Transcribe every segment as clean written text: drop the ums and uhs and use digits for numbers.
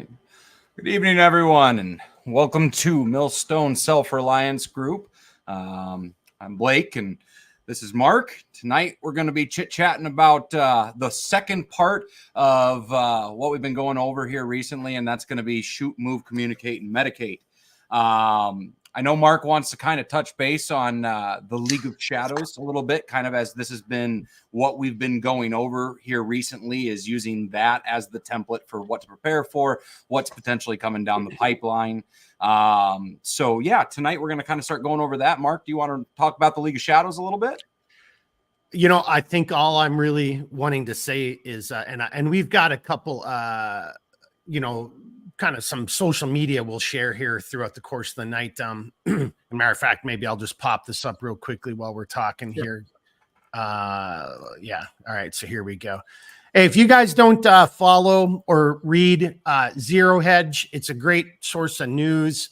right. Good evening, everyone, and welcome to Millstone Self-Reliance Group. I'm Blake, and this is Mark. Tonight, we're going to be chit-chatting about the second part of what we've been going over here recently, and that's going to be shoot, move, communicate, and medicate. I know Mark wants to kind of touch base on the League of Shadows a little bit, kind of as this has been what we've been going over here recently, is using that as the template for what to prepare for, what's potentially coming down the pipeline. So yeah, tonight we're going to kind of start going over that. Mark, do you want to talk about the League of Shadows a little bit? You know, I think all I'm really wanting to say is, and we've got a couple, kind of some social media we'll share here throughout the course of the night. As a matter of fact, maybe I'll just pop this up real quickly while we're talking here. Yeah. All right. So here we go. Hey, if you guys don't follow or read Zero Hedge, it's a great source of news.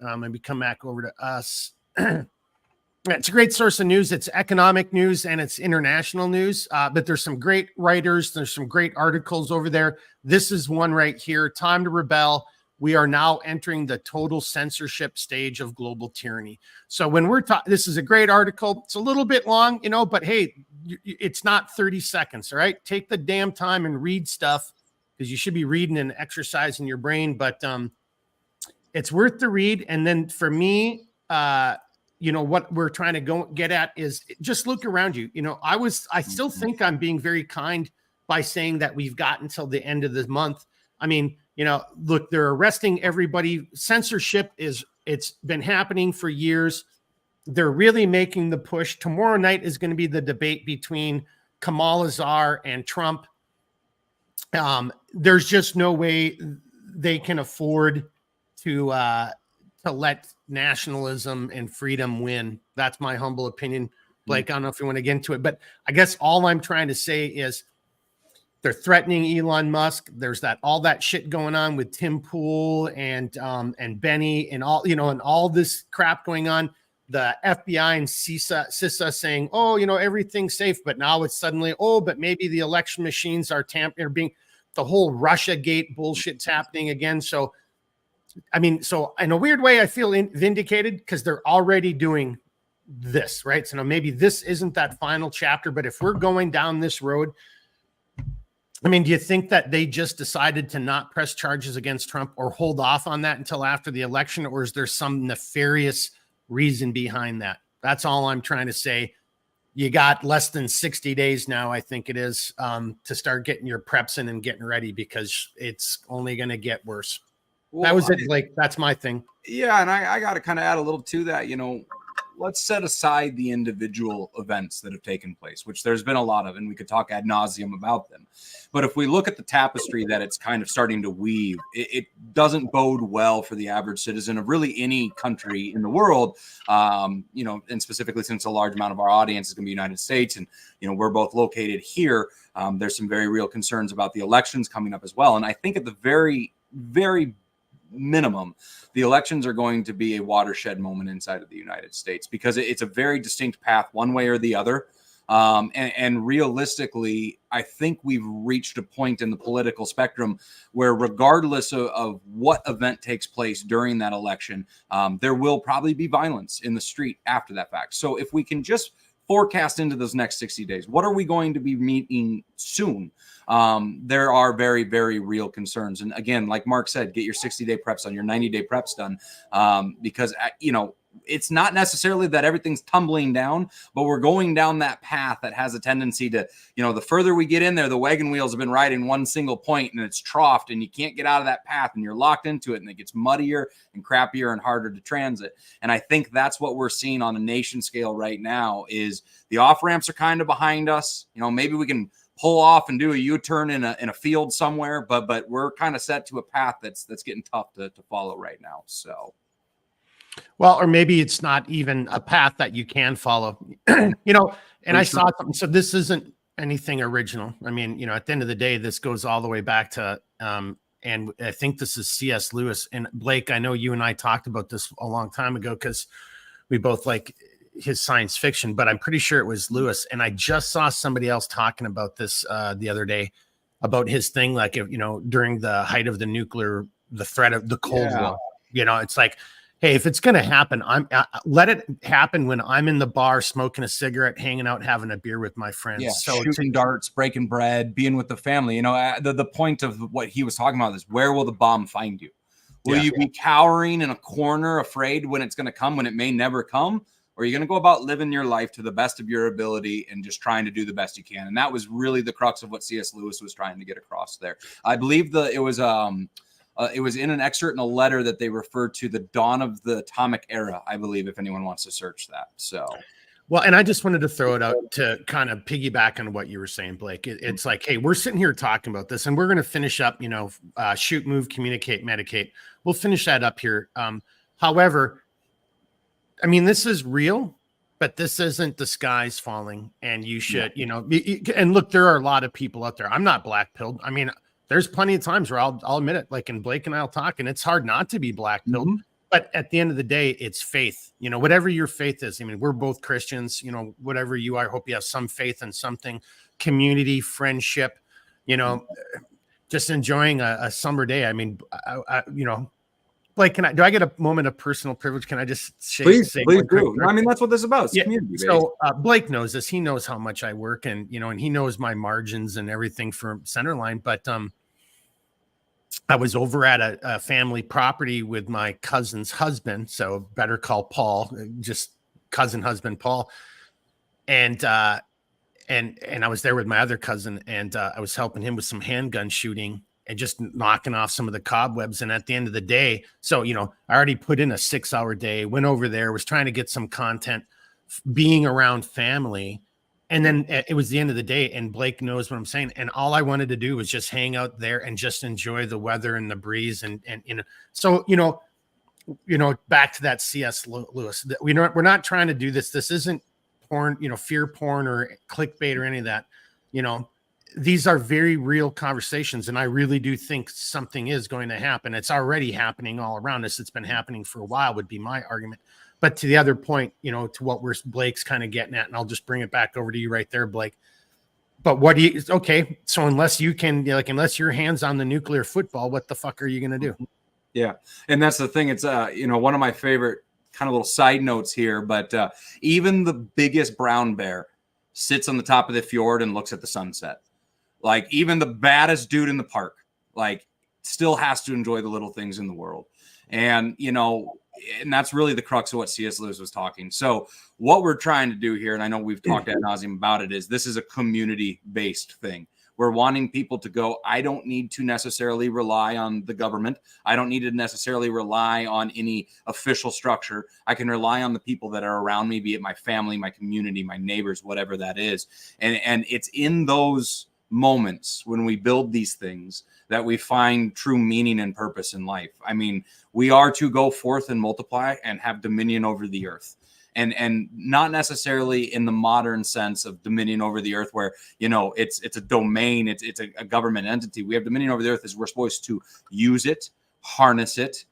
Maybe come back over to us. It's a great source of news. It's economic news and it's international news. But there's some great writers. There's some great articles over there. This is one right here. Time to rebel. We are now entering the total censorship stage of global tyranny. So when we're talking, this is a great article. It's a little bit long, but hey, it's not 30 seconds. All right. Take the damn time and read stuff, because you should be reading and exercising your brain. But it's worth the read. And then for me, what we're trying to get at is just look around you. I still think I'm being very kind by saying that we've got until the end of the month. I mean, look, they're arresting everybody. Censorship it's been happening for years. They're really making the push. Tomorrow night is going to be the debate between Kamala Harris and Trump. There's just no way they can afford to let nationalism and freedom win. That's my humble opinion. Blake, I don't know if you want to get into it, but I guess all I'm trying to say is they're threatening Elon Musk. There's all that shit going on with Tim Pool and Benny and all, and all this crap going on. The FBI and CISA saying, everything's safe, but now it's suddenly, but maybe the election machines are the whole Russia gate bullshit's happening again. So in a weird way, I feel vindicated because they're already doing this, right? So now maybe this isn't that final chapter, but if we're going down this road, do you think that they just decided to not press charges against Trump or hold off on that until after the election? Or is there some nefarious reason behind that? That's all I'm trying to say. You got less than 60 days now, I think it is, to start getting your preps in and getting ready, because it's only going to get worse. Well, that was it, Blake. That's my thing. Yeah, and I got to kind of add a little to that. Let's set aside the individual events that have taken place, which there's been a lot of, and we could talk ad nauseum about them. But if we look at the tapestry that it's kind of starting to weave, it doesn't bode well for the average citizen of really any country in the world, and specifically since a large amount of our audience is going to be United States, and, we're both located here. There's some very real concerns about the elections coming up as well. And I think at the very, very minimum, the elections are going to be a watershed moment inside of the United States, because it's a very distinct path one way or the other. And realistically, I think we've reached a point in the political spectrum where regardless of what event takes place during that election, there will probably be violence in the street after that fact. So if we can just forecast into those next 60 days, what are we going to be meeting soon? There are very, very real concerns. And again, like Mark said, get your 60-day preps on, your 90-day preps done, because, it's not necessarily that everything's tumbling down, but we're going down that path that has a tendency to, the further we get in there, the wagon wheels have been riding one single point and it's troughed and you can't get out of that path and you're locked into it and it gets muddier and crappier and harder to transit. And I think that's what we're seeing on a nation scale right now is the off ramps are kind of behind us. Maybe we can pull off and do a U-turn in a field somewhere, but we're kind of set to a path that's getting tough to follow right now. So. Well, or maybe it's not even a path that you can follow, and I saw something. So this isn't anything original. At the end of the day, this goes all the way back to, and I think this is C.S. Lewis. And Blake, I know you and I talked about this a long time ago because we both like his science fiction, but I'm pretty sure it was Lewis. And I just saw somebody else talking about this the other day. about his thing, like, if, during the height of the threat of the Cold War, it's like, hey, if it's going to happen, let it happen when I'm in the bar smoking a cigarette, hanging out, having a beer with my friends. Yeah, so shooting darts, breaking bread, being with the family. The point of what he was talking about is, where will the bomb find you? Will you be cowering in a corner, afraid when it's going to come, when it may never come? Or are you going to go about living your life to the best of your ability and just trying to do the best you can? And that was really the crux of what C.S. Lewis was trying to get across there. I believe it was in an excerpt in a letter that they referred to the dawn of the atomic era, I believe, if anyone wants to search that. So, well, and I just wanted to throw it out to kind of piggyback on what you were saying, Blake. It's like, hey, we're sitting here talking about this, and we're going to finish up, shoot, move, communicate, medicate. We'll finish that up here. However, I mean, this is real, but this isn't the skies falling, and you should, and look, there are a lot of people out there. I'm not black-pilled. I mean, there's plenty of times where I'll admit it, like, and Blake and I'll talk, and it's hard not to be black-pilled. But at the end of the day, it's faith, whatever your faith is. I mean, we're both Christians, whatever you are, I hope you have some faith in something, community, friendship, just enjoying a summer day. I mean, Blake, do I get a moment of personal privilege? Can I just say, please do. I mean, that's what this is about. It's community. So Blake knows this. He knows how much I work, and and he knows my margins and everything for Centerline. But I was over at a family property with my cousin's husband, so better call Paul, just cousin husband Paul, and I was there with my other cousin, and I was helping him with some handgun shooting and just knocking off some of the cobwebs. And at the end of the day, so, I already put in a 6-hour day, went over there, was trying to get some content, being around family. And then it was the end of the day, and Blake knows what I'm saying. And all I wanted to do was just hang out there and just enjoy the weather and the breeze. And so, back to that C.S. Lewis, we're not trying to do this. This isn't porn, fear porn or clickbait or any of that. These are very real conversations, and I really do think something is going to happen. It's already happening all around us. It's been happening for a while, would be my argument. But to the other point, to what Blake's kind of getting at, and I'll just bring it back over to you right there, Blake. But so unless you can, unless your hand's on the nuclear football, what the fuck are you going to do? Yeah. And that's the thing. It's, one of my favorite kind of little side notes here, but even the biggest brown bear sits on the top of the fjord and looks at the sunset. Like, even the baddest dude in the park, still has to enjoy the little things in the world. And, and that's really the crux of what C.S. Lewis was talking. So what we're trying to do here, and I know we've talked ad nauseum about it, is this is a community-based thing. We're wanting people to go, I don't need to necessarily rely on the government. I don't need to necessarily rely on any official structure. I can rely on the people that are around me, be it my family, my community, my neighbors, whatever that is. And it's in those moments when we build these things that we find true meaning and purpose in life. I mean, we are to go forth and multiply and have dominion over the earth. And not necessarily in the modern sense of dominion over the earth, where, it's a domain, it's a government entity. We have dominion over the earth as we're supposed to use it, harness it,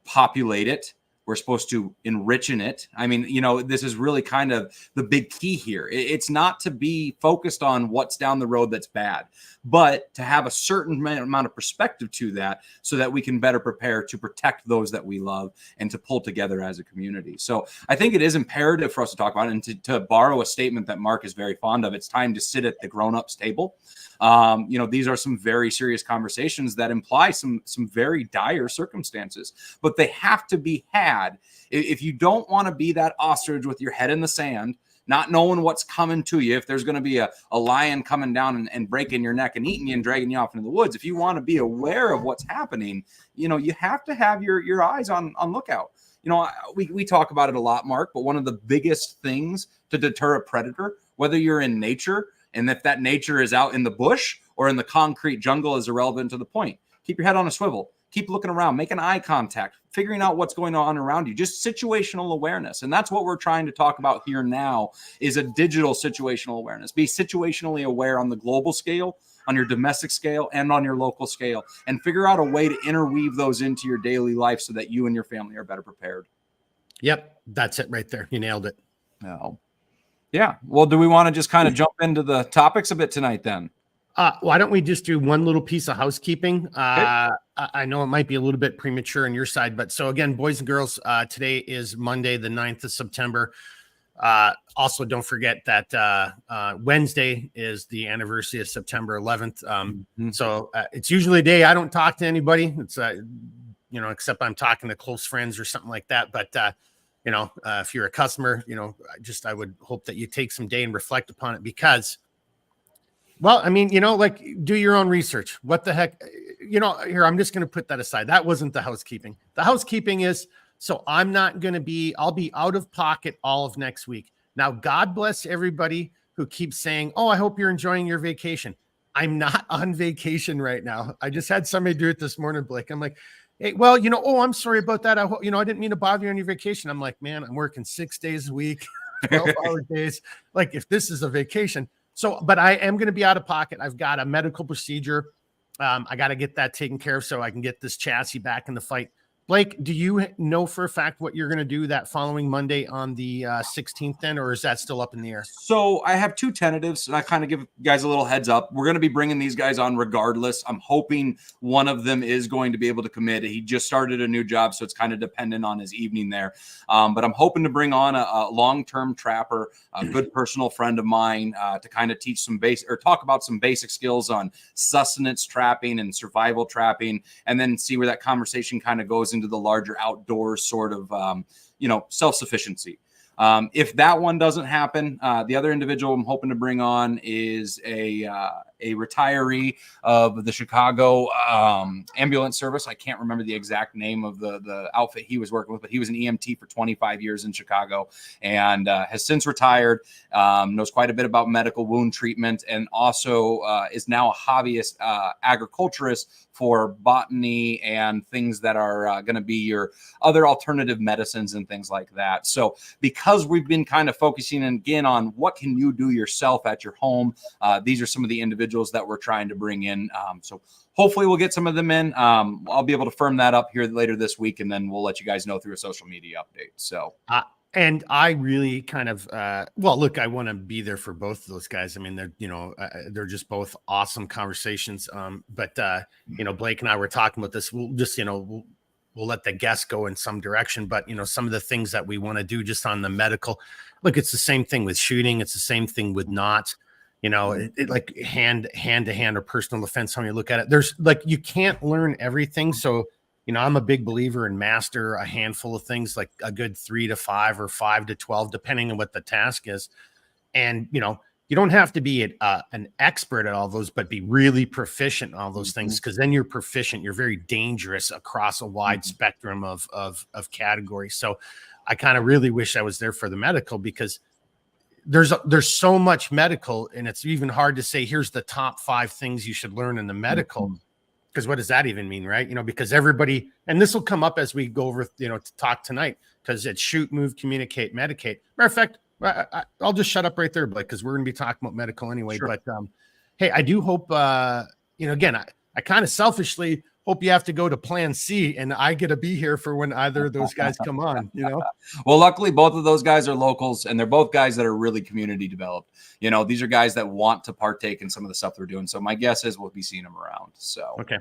populate it. We're supposed to enrich in it. I mean, this is really kind of the big key here. It's not to be focused on what's down the road that's bad, but to have a certain amount of perspective to that so that we can better prepare to protect those that we love and to pull together as a community. So I think it is imperative for us to talk about it, and to borrow a statement that Mark is very fond of. It's time to sit at the grown-ups table. These are some very serious conversations that imply some very dire circumstances, but they have to be had. If you don't want to be that ostrich with your head in the sand, not knowing what's coming to you, if there's going to be a lion coming down and breaking your neck and eating you and dragging you off into the woods, if you want to be aware of what's happening, you have to have your eyes on lookout. We talk about it a lot, Mark, but one of the biggest things to deter a predator, whether you're in nature, and if that nature is out in the bush or in the concrete jungle, is irrelevant to the point. Keep your head on a swivel. Keep looking around, making eye contact, figuring out what's going on around you, just situational awareness. And that's what we're trying to talk about here now, is a digital situational awareness. Be situationally aware on the global scale, on your domestic scale, and on your local scale, and figure out a way to interweave those into your daily life so that you and your family are better prepared. Yep. That's it right there. You nailed it. No. Yeah. Well, do we want to just kind of jump into the topics a bit tonight then? Why don't we just do one little piece of housekeeping? I know it might be a little bit premature on your side, but so again, boys and girls, today is Monday, the 9th of September. Also, don't forget that Wednesday is the anniversary of September 11th. So it's usually a day I don't talk to anybody. It's except I'm talking to close friends or something like that. But if you're a customer, I would hope that you take some day and reflect upon it because, well, I mean, do your own research. What the heck, here, I'm just going to put that aside. That wasn't the housekeeping. The housekeeping is, so I'm not going to I'll be out of pocket all of next week. Now, God bless everybody who keeps saying, oh, I hope you're enjoying your vacation. I'm not on vacation right now. I just had somebody do it this morning, Blake. I'm like, hey, well, oh, I'm sorry about that. I didn't mean to bother you on your vacation. I'm like, man, I'm working 6 days a week, 12-hour days. Like if this is a vacation. So, but I am going to be out of pocket. I've got a medical procedure. I got to get that taken care of so I can get this chassis back in the fight. Blake, do you know for a fact what you're going to do that following Monday on the 16th then, or is that still up in the air? So I have two tentatives, and I kind of give guys a little heads up. We're going to be bringing these guys on regardless. I'm hoping one of them is going to be able to commit. He just started a new job, so it's kind of dependent on his evening there. But I'm hoping to bring on a long-term trapper, a good personal friend of mine, to kind of teach some talk about some basic skills on sustenance trapping and survival trapping, and then see where that conversation kind of goes into the larger outdoors sort of, self-sufficiency. If that one doesn't happen, the other individual I'm hoping to bring on is a retiree of the Chicago ambulance service. I can't remember the exact name of the outfit he was working with, but he was an EMT for 25 years in Chicago and has since retired, knows quite a bit about medical wound treatment, and also is now a hobbyist agriculturist for botany and things that are going to be your other alternative medicines and things like that. So because we've been kind of focusing again on what can you do yourself at your home, these are some of the individuals that we're trying to bring in. So hopefully we'll get some of them in. I'll be able to firm that up here later this week, and then we'll let you guys know through a social media update. So and I really kind of, look, I want to be there for both of those guys. I mean, they're just both awesome conversations. But Blake and I were talking about this. We'll just, we'll let the guests go in some direction. But, some of the things that we want to do just on the medical, look, it's the same thing with shooting. It's the same thing with knots, like hand to hand or personal defense. How you look at it, there's like, you can't learn everything. So, I'm a big believer in master a handful of things, like a good 3 to 5 or 5 to 12, depending on what the task is. And, you don't have to be an expert at all those, but be really proficient in all those things. Cause then you're proficient, you're very dangerous across a wide spectrum of categories. So I kind of really wish I was there for the medical, because there's so much medical, and it's even hard to say, here's the top 5 things you should learn in the medical. Because what does that even mean, right? Because everybody, and this will come up as we go over, to talk tonight, because it's shoot, move, communicate, medicate. Matter of fact, I'll just shut up right there, Blake, because we're going to be talking about medical anyway. Sure. But hey, I do hope, again, I kind of selfishly hope you have to go to plan C and I get to be here for when either of those guys come on, Well, luckily both of those guys are locals, and they're both guys that are really community developed. These are guys that want to partake in some of the stuff they're doing. So my guess is we'll be seeing them around. So, okay.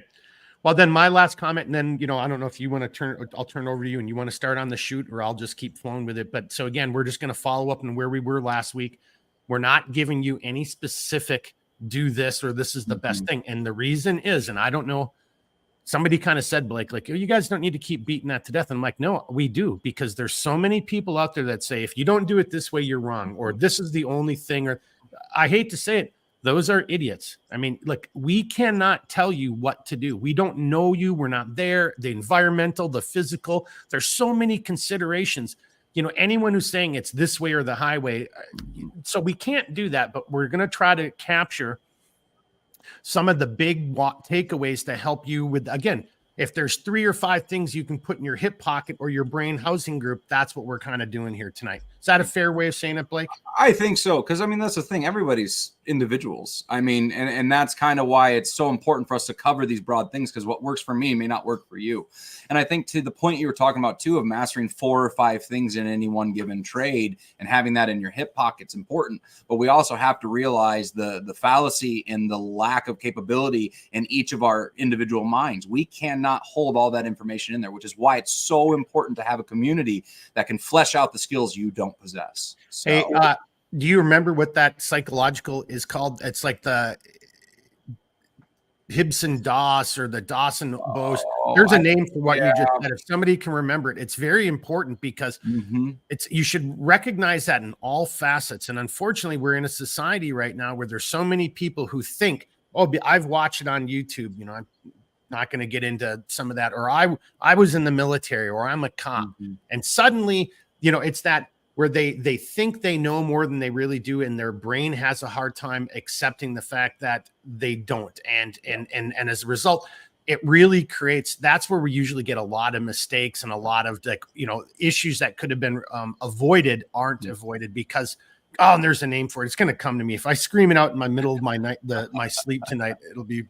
Well, then my last comment, and then, I don't know if you want to I'll turn over to you and you want to start on the shoot, or I'll just keep flowing with it. But so again, we're just going to follow up on where we were last week. We're not giving you any specific do this or this is the best thing. And the reason is, and I don't know, somebody kind of said, Blake, like, oh, you guys don't need to keep beating that to death. And I'm like, no, we do, because there's so many people out there that say, if you don't do it this way, you're wrong, or this is the only thing, or I hate to say it, those are idiots. I mean, look, we cannot tell you what to do. We don't know you. We're not there. The environmental, the physical, there's so many considerations. Anyone who's saying it's this way or the highway. So we can't do that, but we're going to try to capture some of the big takeaways to help you with, again, if there's 3 or 5 things you can put in your hip pocket or your brain housing group, that's what we're kind of doing here tonight. Is that a fair way of saying it, Blake? I think so. Because, I mean, that's the thing. Everybody's individuals. I mean, and that's kind of why it's so important for us to cover these broad things, because what works for me may not work for you. And I think to the point you were talking about, too, of mastering 4 or 5 things in any one given trade and having that in your hip pocket's important. But we also have to realize the fallacy and the lack of capability in each of our individual minds. We cannot hold all that information in there, which is why it's so important to have a community that can flesh out the skills you don't possess. So, hey, do you remember what that psychological is called? It's like the Hibson Doss or the Dawson Bose. There's a name for what you just said. If somebody can remember it, it's very important, because you should recognize that in all facets. And unfortunately, we're in a society right now where there's so many people who think, oh, I've watched it on YouTube. You know, I'm not going to get into some of that. Or I was in the military, or I'm a cop. And suddenly, you know, it's that where they think they know more than they really do, and their brain has a hard time accepting the fact that they don't. And as a result, it really creates, that's where we usually get a lot of mistakes and a lot of, like, you know, issues that could have been avoided aren't avoided, because, oh, and there's a name for it. It's going to come to me. If I scream it out in my middle of my night, my sleep tonight, it'll be,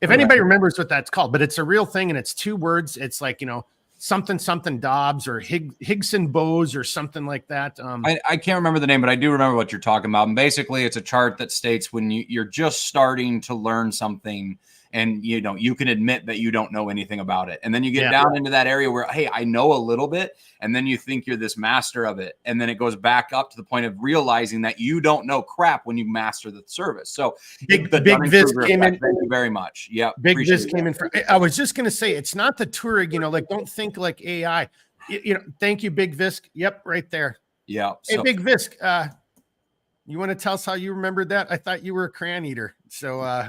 if anybody remembers what that's called, but it's a real thing. And it's 2 words. It's like, you know, something Dobbs or Higson Bose or something like that. I can't remember the name, but I do remember what you're talking about. And basically, it's a chart that states when you're just starting to learn something, and you know, you can admit that you don't know anything about it, and then you get down into that area where, hey, I know a little bit, and then you think you're this master of it, and then it goes back up to the point of realizing that you don't know crap when you master the service. So Big Viz came in. Thank you very much. Yeah, Big Viz came in. I was just going to say, it's not the Touareg, you know, like, don't think like AI. You know, thank you, Big Visk. Yep, right there. Yeah. Hey, Big Visk, you want to tell us how you remembered that? I thought you were a crayon eater. So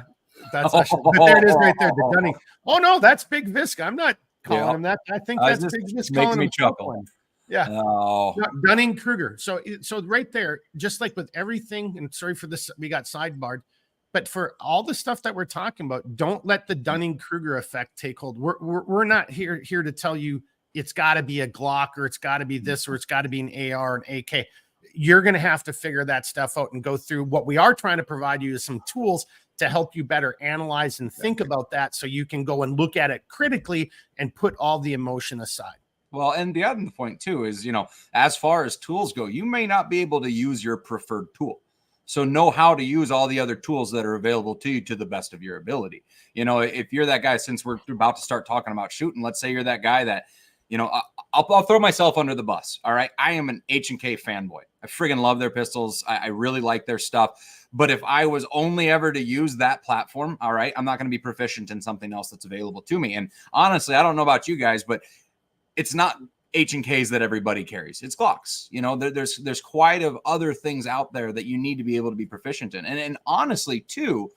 that's but there it is right there. The Dunning. Oh no, that's Big Visk. I'm not calling him that. I think that's Big Visk calling me him chuckle. Yeah. Dunning Kruger. So right there, just like with everything, and sorry for this, we got sidebarred, but for all the stuff that we're talking about, don't let the Dunning Kruger effect take hold. We're not here to tell you it's got to be a Glock, or it's got to be this, or it's got to be an AR and AK. You're going to have to figure that stuff out and go through. What we are trying to provide you is some tools to help you better analyze and think about that, so you can go and look at it critically and put all the emotion aside. Well, and the other point too is, you know, as far as tools go, you may not be able to use your preferred tool. So know how to use all the other tools that are available to you to the best of your ability. You know, if you're that guy, since we're about to start talking about shooting, let's say you're that guy that, you know, I'll throw myself under the bus. All right. I am an H&K fanboy. I friggin' love their pistols. I really like their stuff. But if I was only ever to use that platform, all right, I'm not going to be proficient in something else that's available to me. And honestly, I don't know about you guys, but it's not H&Ks that everybody carries. It's Glocks. You know, there's quite of other things out there that you need to be able to be proficient in. And honestly, too,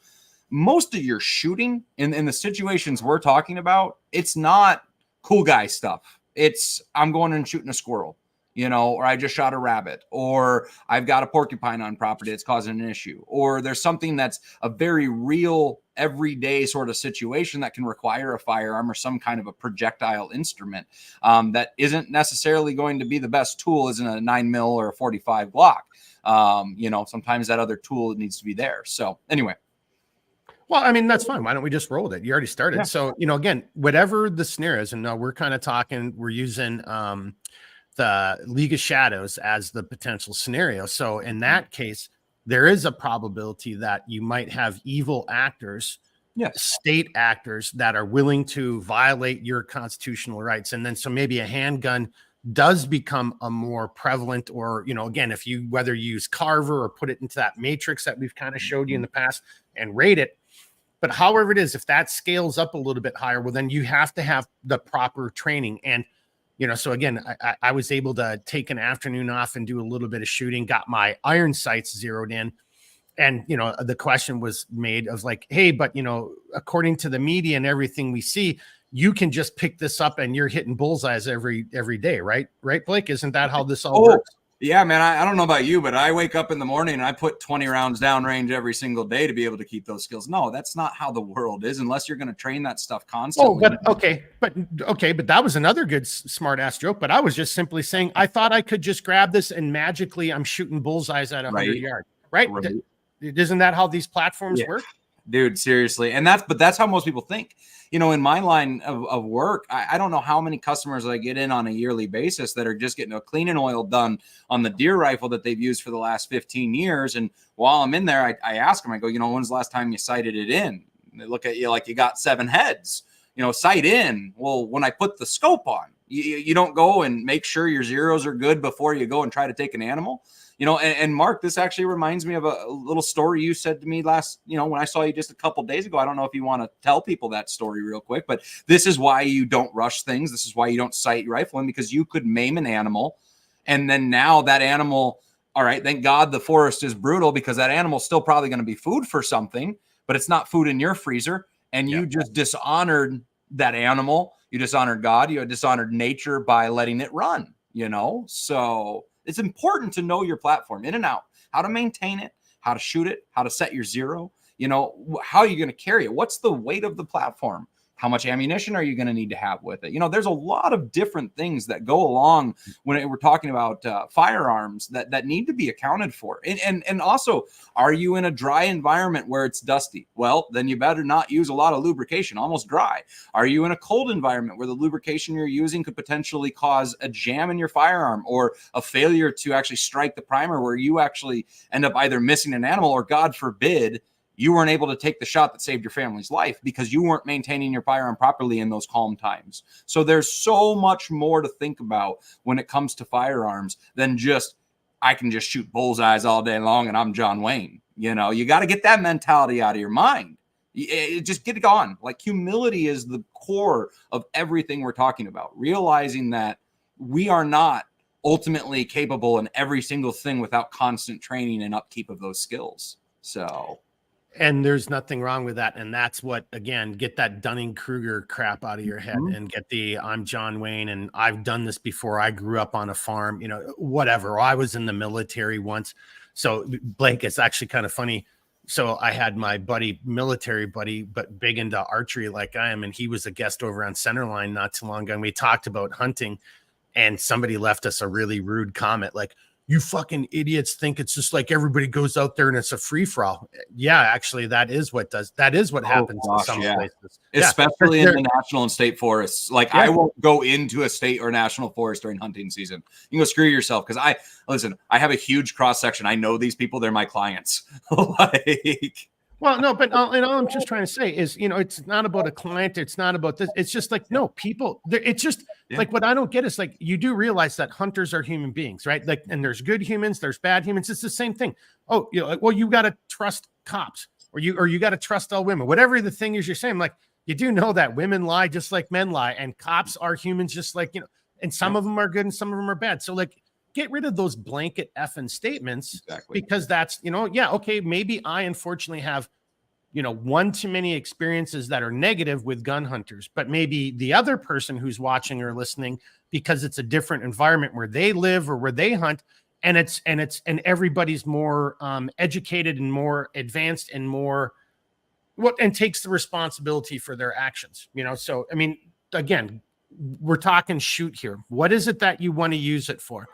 most of your shooting in the situations we're talking about, it's not cool guy stuff. It's, I'm going and shooting a squirrel, you know, or I just shot a rabbit, or I've got a porcupine on property that's causing an issue, or there's something that's a very real everyday sort of situation that can require a firearm or some kind of a projectile instrument that isn't necessarily going to be the best tool, isn't a 9mm or a 45 Glock. You know, sometimes that other tool needs to be there. So anyway. Well, I mean, that's fine. Why don't we just roll with it? You already started. Yeah. So, you know, again, whatever the snare is, and now we're kind of talking, we're using the League of Shadows as the potential scenario. So in that case, there is a probability that you might have evil actors, state actors that are willing to violate your constitutional rights. And then so maybe a handgun does become a more prevalent, or, you know, again, if you, whether you use Carver or put it into that matrix that we've kind of showed you in the past and rate it. But however it is, if that scales up a little bit higher, well, then you have to have the proper training. And, you know, so again, I was able to take an afternoon off and do a little bit of shooting, got my iron sights zeroed in. And, you know, the question was made of like, hey, but, you know, according to the media and everything we see, you can just pick this up and you're hitting bullseyes every day, right? Right, Blake? Isn't that how this all works? Yeah, man, I don't know about you, but I wake up in the morning and I put 20 rounds downrange every single day to be able to keep those skills. No, that's not how the world is unless you're going to train that stuff constantly. But that was another good smart ass joke. But I was just simply saying, I thought I could just grab this and magically I'm shooting bullseyes at 100 yards, right? Isn't that how these platforms work? Dude, seriously. And that's how most people think. You know, in my line of work, I don't know how many customers I get in on a yearly basis that are just getting a clean and oil done on the deer rifle that they've used for the last 15 years. And while I'm in there, I ask them, I go, you know, when's the last time you sighted it in? And they look at you like you got 7 heads, you know, sight in. Well, when I put the scope on, you don't go and make sure your zeros are good before you go and try to take an animal. You know, and Mark, this actually reminds me of a little story you said to me last, you know, when I saw you just a couple of days ago. I don't know if you want to tell people that story real quick, but this is why you don't rush things. This is why you don't sight your rifle in, because you could maim an animal. And then now that animal, all right, thank God the forest is brutal, because that animal's still probably going to be food for something, but it's not food in your freezer. And you just dishonored that animal. You dishonored God. You dishonored nature by letting it run, you know? So it's important to know your platform in and out, how to maintain it, how to shoot it, how to set your zero, you know, how are you going to carry it? What's the weight of the platform? How much ammunition are you going to need to have with it? You know, there's a lot of different things that go along when we're talking about firearms that need to be accounted for. And also, are you in a dry environment where it's dusty? Well, then you better not use a lot of lubrication, almost dry. Are you in a cold environment where the lubrication you're using could potentially cause a jam in your firearm or a failure to actually strike the primer, where you actually end up either missing an animal or, God forbid, you weren't able to take the shot that saved your family's life because you weren't maintaining your firearm properly in those calm times. So there's so much more to think about when it comes to firearms than just, I can just shoot bullseyes all day long and I'm John Wayne. You know, you got to get that mentality out of your mind. Just get it gone. Like, humility is the core of everything we're talking about. Realizing that we are not ultimately capable in every single thing without constant training and upkeep of those skills. So... And there's nothing wrong with that. And that's what, again, get that Dunning-Kruger crap out of your head and get the, I'm John Wayne and I've done this before. I grew up on a farm, you know, whatever. I was in the military once. So Blake, it's actually kind of funny. So I had my military buddy, but big into archery like I am. And he was a guest over on Centerline not too long ago. And we talked about hunting, and somebody left us a really rude comment like, you fucking idiots think it's just like everybody goes out there and it's a free for all. Yeah, actually, that is what happens in some places. Especially in the national and state forests. Like, I won't go into a state or national forest during hunting season. You can go screw yourself, because I have a huge cross section. I know these people, they're my clients. Like, well, no, but all I'm just trying to say is, you know, it's not about a client. It's not about this. It's just like, no, people, it's just like, what I don't get is, like, you do realize that hunters are human beings, right? Like, and there's good humans, there's bad humans. It's the same thing. Oh, you know, like, well, you got to trust cops, or you got to trust all women, whatever the thing is you're saying. Like, you do know that women lie just like men lie, and cops are humans just like, you know, and some of them are good and some of them are bad. So, like, get rid of those blanket effing statements, because that's, you know, okay, maybe I unfortunately have, you know, one too many experiences that are negative with gun hunters, but maybe the other person who's watching or listening, because it's a different environment where they live or where they hunt, and everybody's more educated and more advanced and more and takes the responsibility for their actions, you know? So, I mean, again, we're talking shoot here. What is it that you want to use it for?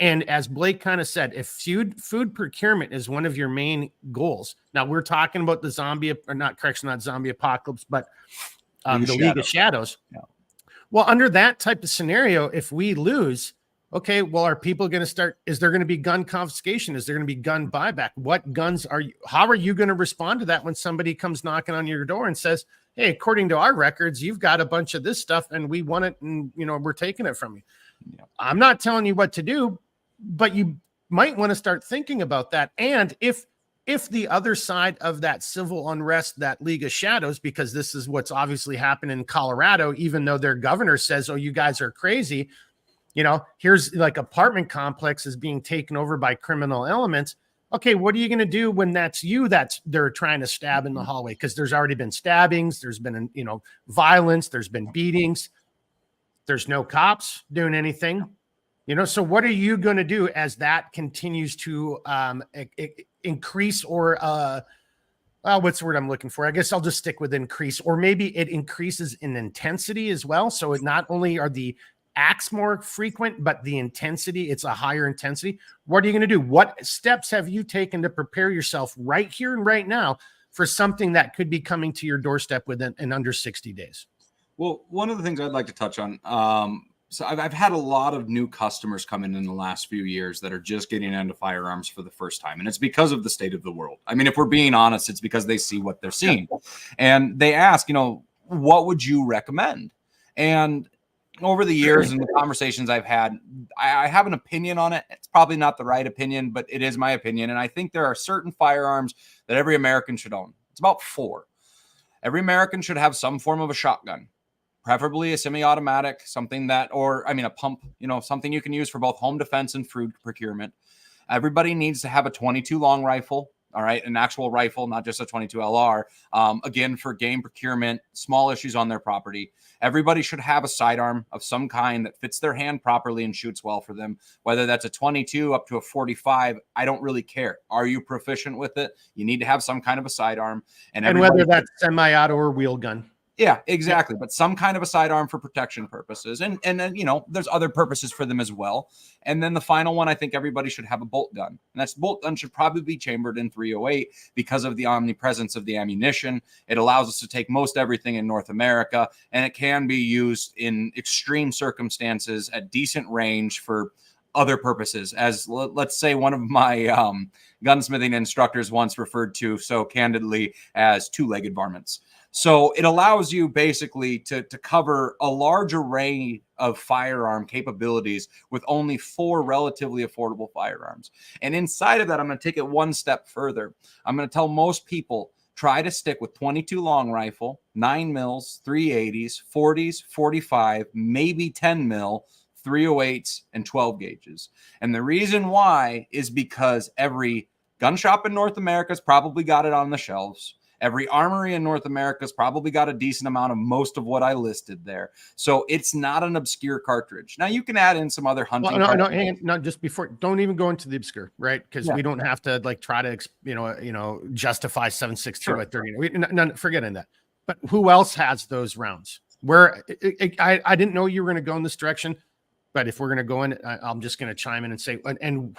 And as Blake kind of said, if food procurement is one of your main goals, now we're talking about the not zombie apocalypse, but the League of Shadows. Yeah. Well, under that type of scenario, if we lose, okay, well, are people going to start? Is there going to be gun confiscation? Is there going to be gun buyback? What guns how are you going to respond to that when somebody comes knocking on your door and says, hey, according to our records, you've got a bunch of this stuff and we want it, and, you know, we're taking it from you. Yeah. I'm not telling you what to do, but you might want to start thinking about that. And if the other side of that civil unrest, that League of Shadows, because this is what's obviously happened in Colorado, even though their governor says, oh, you guys are crazy. You know, here's like apartment complex is being taken over by criminal elements. Okay, what are you going to do when that's they're trying to stab in the hallway? Because there's already been stabbings. There's been, you know, violence. There's been beatings. There's no cops doing anything. So what are you going to do as that continues to increase or what's the word I'm looking for? I guess I'll just stick with increase, or maybe it increases in intensity as well. So it not only are the acts more frequent, but the intensity, it's a higher intensity. What are you going to do? What steps have you taken to prepare yourself right here and right now for something that could be coming to your doorstep within in under 60 days? Well, one of the things I'd like to touch on, so I've had a lot of new customers come in the last few years that are just getting into firearms for the first time. And it's because of the state of the world. I mean, if we're being honest, it's because they see what they're seeing. And they ask, what would you recommend? And over the years and the conversations I've had, I have an opinion on it. It's probably not the right opinion, but it is my opinion. And I think there are certain firearms that every American should own. It's about 4. Every American should have some form of a shotgun, preferably a semi-automatic, something that, or a pump, something you can use for both home defense and food procurement. Everybody needs to have a 22 long rifle. All right. An actual rifle, not just a 22 LR. Again, for game procurement, small issues on their property. Everybody should have a sidearm of some kind that fits their hand properly and shoots well for them. Whether that's a 22 up to a 45, I don't really care. Are you proficient with it? You need to have some kind of a sidearm. And whether that's semi-auto or wheel gun. Yeah, exactly. But some kind of a sidearm for protection purposes. And then, there's other purposes for them as well. And then the final one, I think everybody should have a bolt gun. And that's bolt gun should probably be chambered in .308 because of the omnipresence of the ammunition. It allows us to take most everything in North America, and it can be used in extreme circumstances at decent range for other purposes, as let's say one of my gunsmithing instructors once referred to so candidly as 2-legged varmints. So it allows you basically to cover a large array of firearm capabilities with only 4 relatively affordable firearms. And inside of that, I'm going to take it one step further. I'm going to tell most people, try to stick with 22 long rifle, 9 mils, 380s, 40s, 45, maybe 10 mil, 308s, and 12 gauges. And the reason why is because every gun shop in North America has probably got it on the shelves. Every armory in North America has probably got a decent amount of most of what I listed there. So it's not an obscure cartridge. Now you can add in some other hunting. No, just before, don't even go into the obscure, right? Because we don't have to try to, justify 7.62 at 30. Forgetting that. But who else has those rounds? I didn't know you were going to go in this direction, but if we're going to go in, I'm just going to chime in and say, and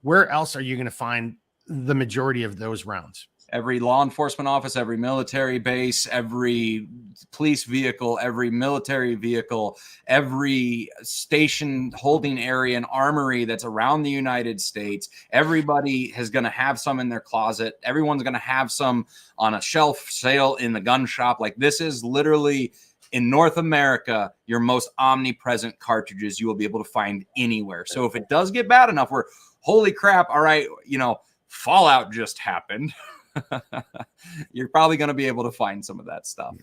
where else are you going to find the majority of those rounds? Every law enforcement office, every military base, every police vehicle, every military vehicle, every station holding area and armory that's around the United States. Everybody is going to have some in their closet. Everyone's going to have some on a shelf sale in the gun shop. Like, this is literally, in North America, your most omnipresent cartridges you will be able to find anywhere. So if it does get bad enough where, holy crap, all right, Fallout just happened. You're probably going to be able to find some of that stuff.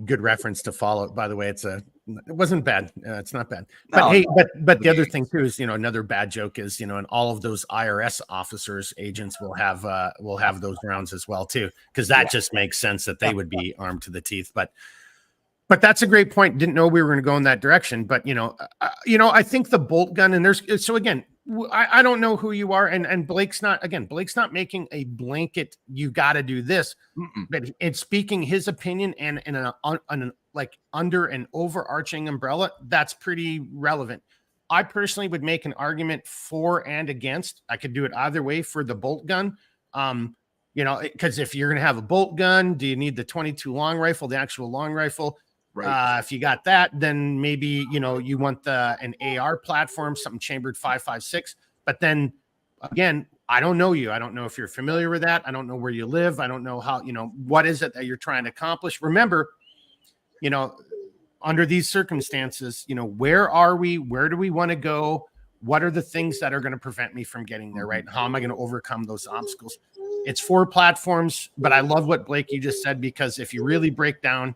Good reference to Fallout, by the way. It wasn't bad. It's not bad. But but the other thing too is, another bad joke is, and all of those IRS officers, agents will have those rounds as well too, because that just makes sense that they would be armed to the teeth. But that's a great point. Didn't know we were going to go in that direction. But I think the bolt gun, and so again, I don't know who you are, and Blake's not making a blanket, you got to do this, but it's speaking his opinion and under an overarching umbrella that's pretty relevant. I personally would make an argument for and against. I could do it either way for the bolt gun. Because if you're going to have a bolt gun, do you need the 22 long rifle, the actual long rifle? Right. If you got that, then maybe, you want an AR platform, something chambered 5.56. But then again, I don't know you. I don't know if you're familiar with that. I don't know where you live. I don't know how, what is it that you're trying to accomplish? Remember, under these circumstances, where are we? Where do we want to go? What are the things that are going to prevent me from getting there? Right. And how am I going to overcome those obstacles? It's 4 platforms, but I love what Blake, you just said, because if you really break down,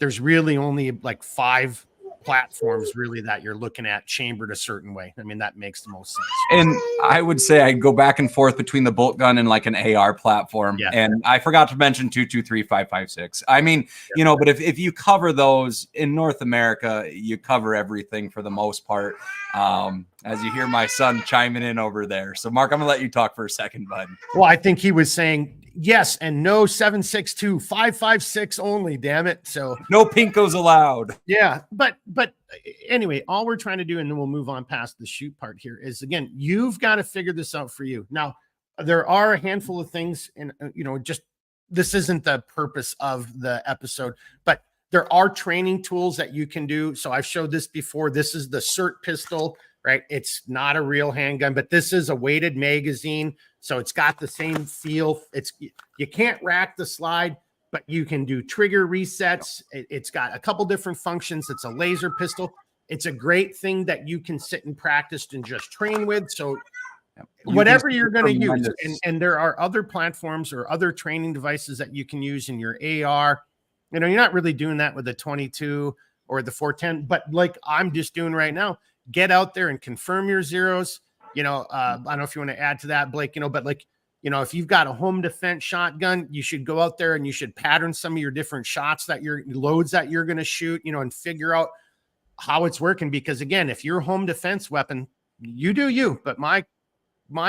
there's really only 5 platforms really that you're looking at chambered a certain way. I mean, that makes the most sense. And I would say I'd go back and forth between the bolt gun and like an AR platform. Yeah. And I forgot to mention 223, 556. I mean, you know, but if you cover those in North America, you cover everything for the most part. As you hear my son chiming in over there. So Mark, I'm gonna let you talk for a second, bud. Well, I think he was saying yes and no 762, 556 only, damn it. So no pinkos allowed. Yeah, but anyway, all we're trying to do, and then we'll move on past the shoot part here, is again, you've got to figure this out for you. Now, there are a handful of things, and just this isn't the purpose of the episode, but there are training tools that you can do. So I've showed this before. This is the SIRT pistol, right? It's not a real handgun, but this is a weighted magazine. So it's got the same feel. You can't rack the slide, but you can do trigger resets. It's got a couple different functions. It's a laser pistol. It's a great thing that you can sit and practice and just train with. So whatever you're going to use, and there are other platforms or other training devices that you can use in your AR. You're not really doing that with the 22 or the 410, but like I'm just doing right now, get out there and confirm your zeros. I don't know if you want to add to that, Blake, but like, if you've got a home defense shotgun, you should go out there and you should pattern some of your different shots loads that you're going to shoot, and figure out how it's working. Because again, if your home defense weapon, you do you, but my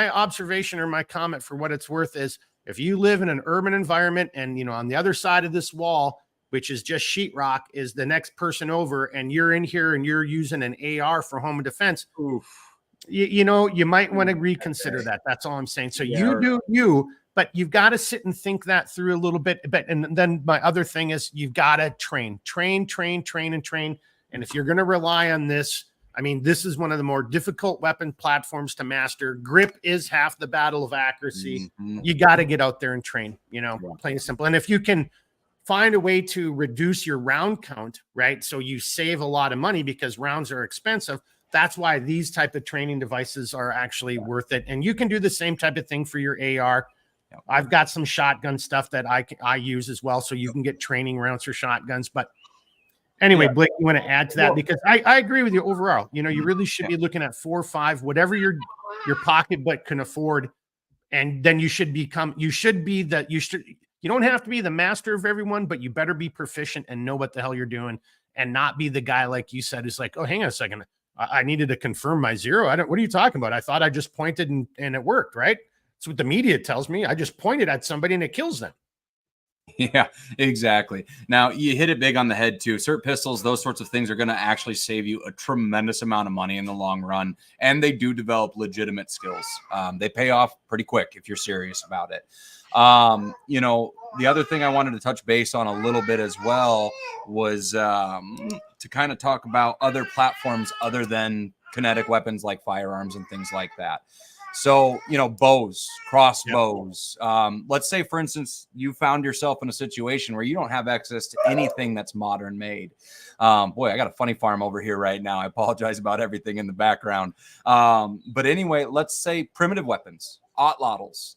observation or my comment for what it's worth is if you live in an urban environment and, on the other side of this wall, which is just sheetrock, is the next person over and you're in here and you're using an AR for home defense. Oof. You might want to reconsider that. That's all I'm saying. So you do you, but you've got to sit and think that through a little bit. And then my other thing is you've got to train. And if you're going to rely on this, I mean, this is one of the more difficult weapon platforms to master. Grip is half the battle of accuracy. Mm-hmm. You got to get out there and train, plain and simple. And if you can find a way to reduce your round count, right? So you save a lot of money because rounds are expensive. That's why these type of training devices are actually worth it. And you can do the same type of thing for your AR. I've got some shotgun stuff that I use as well. So you can get training rounds for shotguns. But anyway, Blake, you want to add to that? Because I agree with you overall. You really should be looking at 4 or 5, whatever your pocketbook can afford. And then you don't have to be the master of everyone, but you better be proficient and know what the hell you're doing and not be the guy, like you said, is like, oh, hang on a second. I needed to confirm my zero. What are you talking about? I thought I just pointed and it worked, right? That's what the media tells me. I just pointed at somebody and it kills them. Yeah, exactly. Now you hit it big on the head too. SIRT pistols, those sorts of things are going to actually save you a tremendous amount of money in the long run. And they do develop legitimate skills. They pay off pretty quick if you're serious about it. The other thing I wanted to touch base on a little bit as well was to kind of talk about other platforms other than kinetic weapons like firearms and things like that. So, bows, crossbows. Let's say, for instance, you found yourself in a situation where you don't have access to anything that's modern made. Boy, I got a funny farm over here right now. I apologize about everything in the background. But anyway, let's say primitive weapons, atlatls.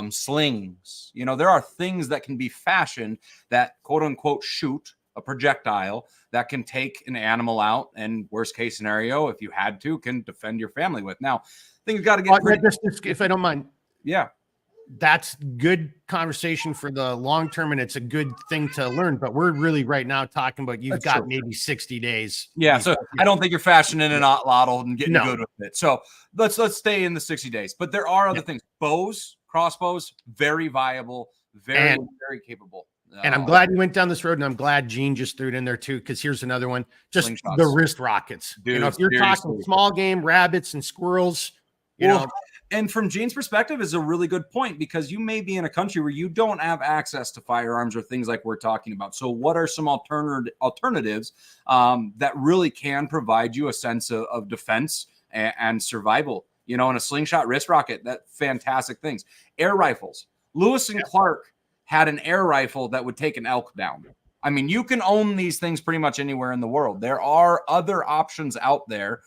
Slings, there are things that can be fashioned that quote unquote shoot a projectile that can take an animal out, and worst case scenario, if you had to, can defend your family with. Now, things got to get just, if I don't mind. Yeah. That's good conversation for the long term, and it's a good thing to learn. But we're really right now talking about you've got maybe 60 days. Yeah, so I don't think you're fashioning an atlatl and getting good with it. So let's stay in the 60 days. But there are other things. Bows, crossbows, very viable, very capable. And I'm glad you went down this road, and I'm glad Gene just threw it in there too, because here's another one. Just the wrist rockets. Dude, if you're talking small game, rabbits and squirrels, and from Gene's perspective is a really good point, because you may be in a country where you don't have access to firearms or things like we're talking about. So what are some alternatives that really can provide you a sense of defense and survival? In a slingshot wrist rocket, that fantastic things. Air rifles. Lewis and Clark had an air rifle that would take an elk down. I mean, you can own these things pretty much anywhere in the world. There are other options out there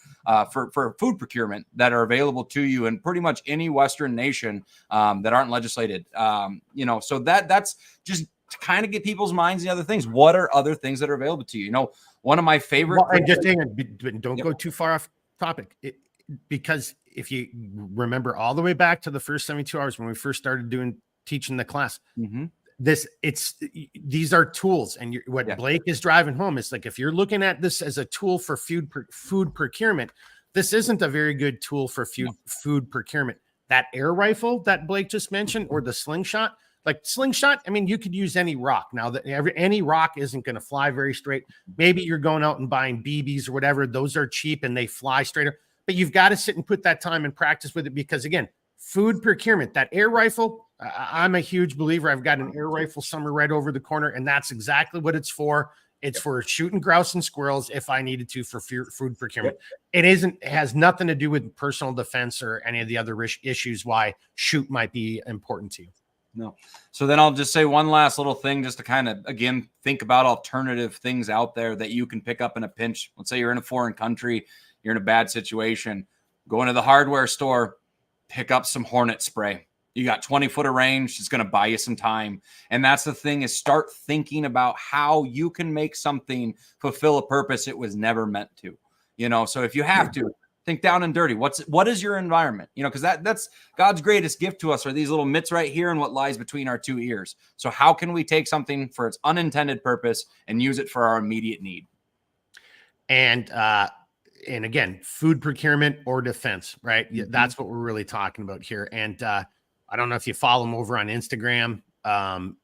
for food procurement that are available to you in pretty much any Western nation that aren't legislated. So that's just to kind of get people's minds and other things. What are other things that are available to you? You know, one of my favorite. Well, and just hang on, don't go too far off topic. Because if you remember all the way back to the first 72 hours when we first started teaching the class, these are tools. And what Blake is driving home is like, if you're looking at this as a tool for food procurement, this isn't a very good tool for food procurement. That air rifle that Blake just mentioned, or the slingshot, I mean, you could use any rock. Now that any rock isn't going to fly very straight. Maybe you're going out and buying BBs or whatever. Those are cheap and they fly straighter, but you've got to sit and put that time and practice with it, because again, food procurement, that air rifle, I'm a huge believer. I've got an air rifle somewhere right over the corner, and that's exactly what it's for. It's for shooting grouse and squirrels if I needed to for food procurement. It has nothing to do with personal defense or any of the other issues why shoot might be important to you. No. So then I'll just say one last little thing just to kind of, again, think about alternative things out there that you can pick up in a pinch. Let's say you're in a foreign country, you're in a bad situation, go into the hardware store, pick up some Hornet spray. You got 20 foot of range. It's going to buy you some time. And that's the thing, is start thinking about how you can make something fulfill a purpose it was never meant to, you know? So if you have to think down and dirty, what is your environment? You know, because that's God's greatest gift to us are these little mitts right here and what lies between our two ears. So how can we take something for its unintended purpose and use it for our immediate need? And again, food procurement or defense, right? That's what we're really talking about here. And I don't know if you follow him over on Instagram. I'm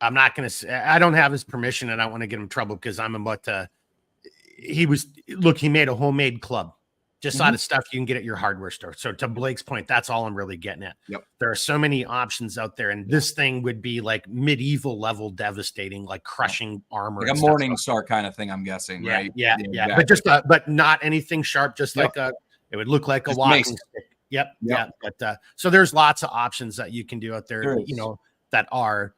not going to say, I don't have his permission and I don't want to get him in trouble because I'm about to, he made a homemade club just out of stuff you can get at your hardware store. So to Blake's point, that's all I'm really getting at. There are so many options out there, and this thing would be like medieval level devastating, like crushing armor. Like a Morningstar kind of thing, I'm guessing, right? Yeah. But not anything sharp, just like it would look like just a walking stick. Yeah. But so there's lots of options that you can do out there, you know, that are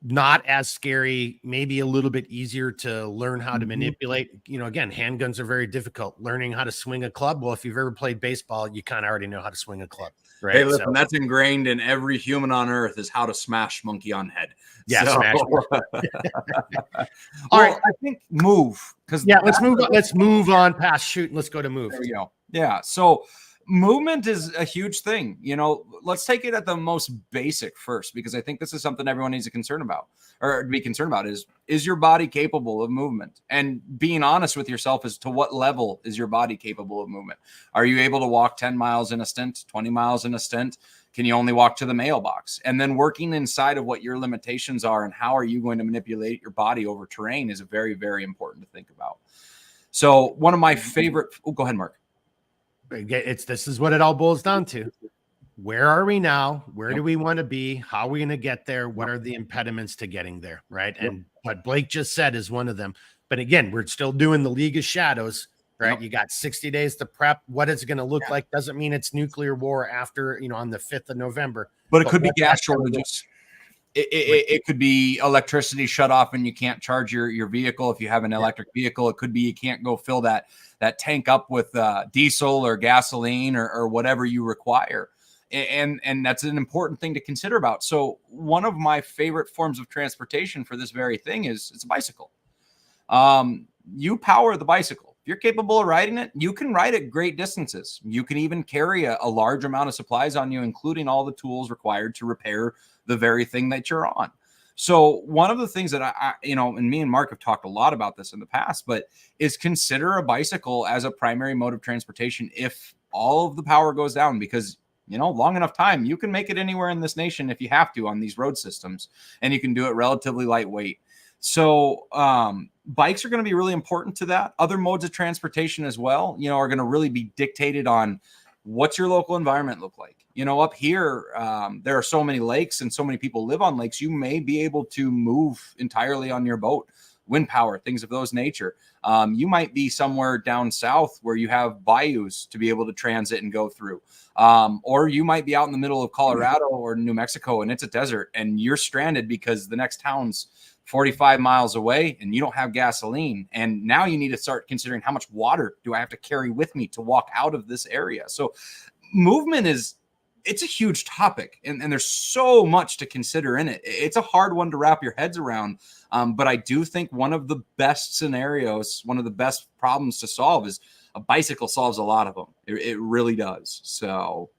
not as scary, maybe a little bit easier to learn how to manipulate. You know, again, handguns are very difficult. Learning how to swing a club. Well, if you've ever played baseball, you kind of already know how to swing a club, right? Hey, listen, that's ingrained in every human on earth is how to smash monkey on head. Yeah. So, smash. All right. I think move. Let's move on past shoot and let's go to move. There we go. Yeah. So movement is a huge thing. You know, let's take it at the most basic first, because I think this is something everyone needs to be concerned about is your body capable of movement? And being honest with yourself as to what level is your body capable of movement? Are you able to walk 10 miles in a stint, 20 miles in a stint? Can you only walk to the mailbox? And then working inside of what your limitations are and how are you going to manipulate your body over terrain is very, very important to think about. So one of my favorite, go ahead, Mark. This is what it all boils down to. Where are we now? Where do we want to be? How are we going to get there? What are the impediments to getting there? Right. And what Blake just said is one of them. But again, we're still doing the League of Shadows, right? You got 60 days to prep. What is it going to look like? Doesn't mean it's nuclear war after, you know, on the 5th of November. But it could be gas shortages. It could be electricity shut off and you can't charge your vehicle. If you have an electric vehicle, it could be you can't go fill that tank up with diesel or gasoline or whatever you require. And that's an important thing to consider about. So one of my favorite forms of transportation for this very thing is it's a bicycle. You power the bicycle. If you're capable of riding it, you can ride it great distances. You can even carry a large amount of supplies on you, including all the tools required to repair the very thing that you're on. So one of the things that I and me and Mark have talked a lot about this in the past, but is consider a bicycle as a primary mode of transportation if all of the power goes down, because long enough time, you can make it anywhere in this nation if you have to on these road systems, and you can do it relatively lightweight. So bikes are going to be really important to that. Other modes of transportation as well, are going to really be dictated on what's your local environment look like. Up here, there are so many lakes and so many people live on lakes. You may be able to move entirely on your boat, wind power, things of those nature. You might be somewhere down south where you have bayous to be able to transit and go through. Or you might be out in the middle of Colorado or New Mexico and it's a desert and you're stranded because the next town's 45 miles away and you don't have gasoline. And now you need to start considering how much water do I have to carry with me to walk out of this area? So movement is it's a huge topic, and there's so much to consider in it. It's a hard one to wrap your heads around. But I do think one of the best scenarios, one of the best problems to solve is a bicycle solves a lot of them. It really does. So.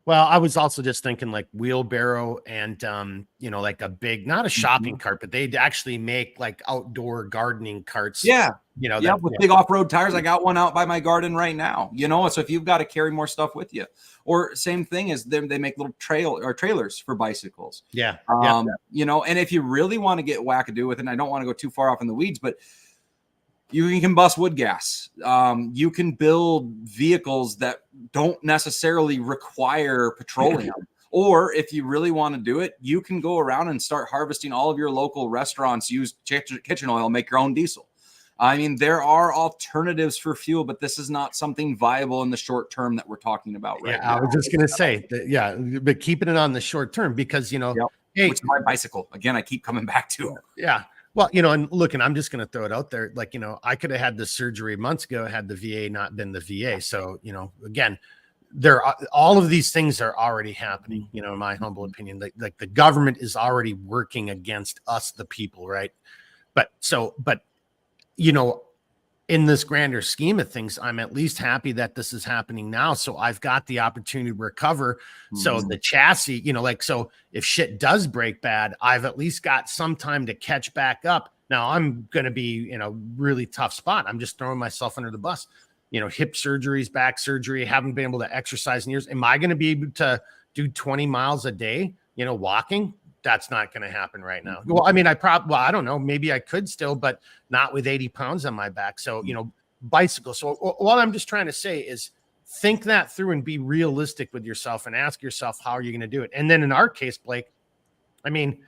Well, I was also just thinking like wheelbarrow and, like a big, not a shopping cart, but they'd actually make like outdoor gardening carts. Yeah. That, with big off-road tires. I got one out by my garden right now, so if you've got to carry more stuff with you, or same thing as them, they make little trailers for bicycles. Yeah. And if you really want to get wackadoo with it, and I don't want to go too far off in the weeds, but you can combust wood gas. You can build vehicles that don't necessarily require petroleum. Or if you really want to do it, you can go around and start harvesting all of your local restaurants, use kitchen oil, make your own diesel. I mean, there are alternatives for fuel, but this is not something viable in the short term that we're talking about right now. I was just going to say that, but keeping it on the short term because, hey, which is my bicycle. Again, I keep coming back to it. Yeah. Well, and look, and I'm just going to throw it out there. Like, I could have had the surgery months ago had the VA not been the VA. So, again, all of these things are already happening, in my humble opinion. Like the government is already working against us, the people, right? But in this grander scheme of things, I'm at least happy that this is happening now. So I've got the opportunity to recover. So the chassis, so if shit does break bad, I've at least got some time to catch back up. Now I'm going to be in a really tough spot. I'm just throwing myself under the bus. Hip surgeries, back surgery, haven't been able to exercise in years. Am I going to be able to do 20 miles a day, walking? That's not going to happen right now. Well, I mean, I don't know. Maybe I could still, but not with 80 pounds on my back. So, bicycle. So what I'm just trying to say is think that through and be realistic with yourself and ask yourself, how are you going to do it? And then in our case, Blake, I mean,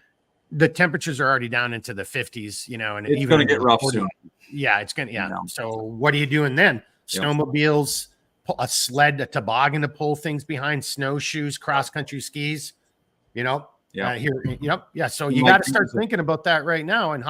the temperatures are already down into the 50s, and it's going to get rough soon. Yeah, it's going to, yeah. So what are you doing then? Snowmobiles, a sled, a toboggan to pull things behind, snowshoes, cross-country skis, Yeah. So you got to start thinking about that right now, and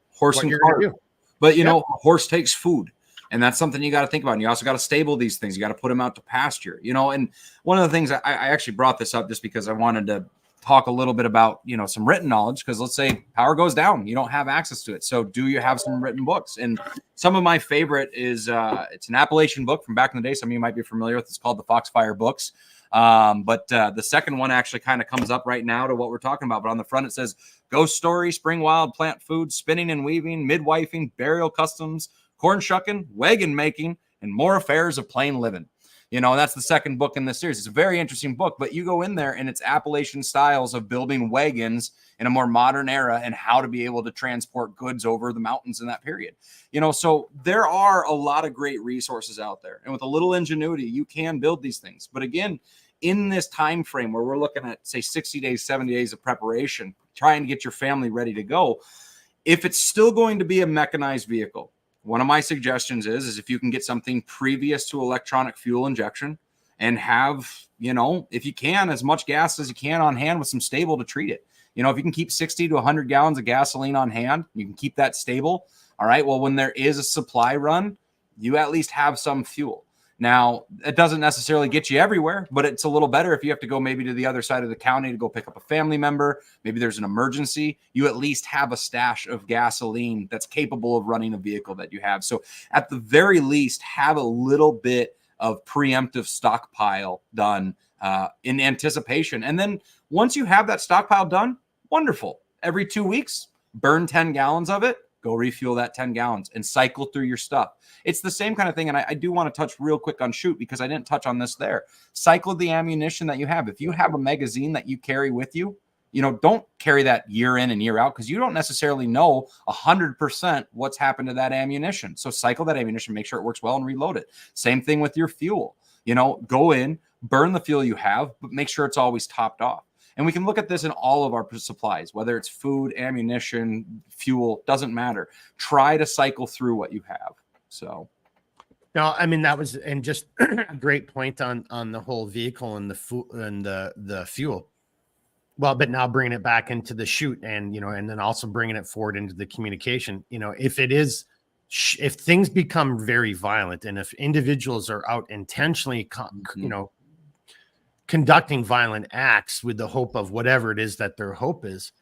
horse and cart. But a horse takes food, and that's something you got to think about. And you also got to stable these things. You got to put them out to pasture. And one of the things I actually brought this up just because I wanted to talk a little bit about some written knowledge, because let's say power goes down, you don't have access to it. So do you have some written books? And some of my favorite is it's an Appalachian book from back in the day. Some of you might be familiar with. It's called the Foxfire Books. But the second one actually kind of comes up right now to what we're talking about. But on the front, it says ghost story, spring wild, plant food, spinning and weaving, midwifing, burial customs, corn shucking, wagon making, and more affairs of plain living. That's the second book in this series. It's a very interesting book, but you go in there and it's Appalachian styles of building wagons in a more modern era and how to be able to transport goods over the mountains in that period. So there are a lot of great resources out there. And with a little ingenuity, you can build these things. But again, in this time frame where we're looking at, say, 60 days, 70 days of preparation, trying to get your family ready to go, if it's still going to be a mechanized vehicle, one of my suggestions is if you can get something previous to electronic fuel injection and have, if you can, as much gas as you can on hand with some stable to treat it. If you can keep 60 to 100 gallons of gasoline on hand, you can keep that stable. All right. Well, when there is a supply run, you at least have some fuel. Now, it doesn't necessarily get you everywhere, but it's a little better if you have to go maybe to the other side of the county to go pick up a family member. Maybe there's an emergency. You at least have a stash of gasoline that's capable of running a vehicle that you have. So at the very least, have a little bit of preemptive stockpile done in anticipation. And then once you have that stockpile done, wonderful. Every 2 weeks, burn 10 gallons of it. Go refuel that 10 gallons and cycle through your stuff. It's the same kind of thing. And I do want to touch real quick on shoot because I didn't touch on this there. Cycle the ammunition that you have. If you have a magazine that you carry with you, don't carry that year in and year out because you don't necessarily know 100% what's happened to that ammunition. So cycle that ammunition, make sure it works well and reload it. Same thing with your fuel. Go in, burn the fuel you have, but make sure it's always topped off. And we can look at this in all of our supplies, whether it's food, ammunition, fuel, doesn't matter. Try to cycle through what you have. So. No, I mean, that was, and just a great point on the whole vehicle and the food and the fuel. Well, but now bringing it back into the shoot and, and then also bringing it forward into the communication, if things become very violent and if individuals are out intentionally, conducting violent acts with the hope of whatever it is that their hope is,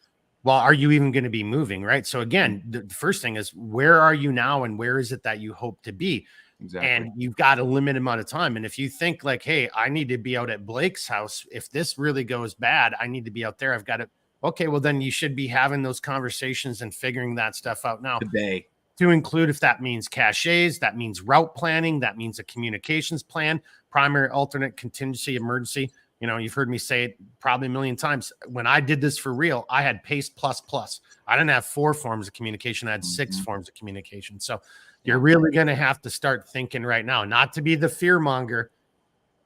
well, are you even going to be moving, right? So again, the first thing is, where are you now and where is it that you hope to be? Exactly. And you've got a limited amount of time. And if you think like, hey, I need to be out at Blake's house, if this really goes bad, I need to be out there. I've got to, okay, well then you should be having those conversations and figuring that stuff out now. Today. To include, if that means caches, that means route planning, that means a communications plan, primary, alternate, contingency, emergency. You know, you've heard me say it probably a million times. When I did this for real, I had PACE++. I didn't have 4 forms of communication. I had 6 forms of communication. So you're really going to have to start thinking right now, not to be the fear monger.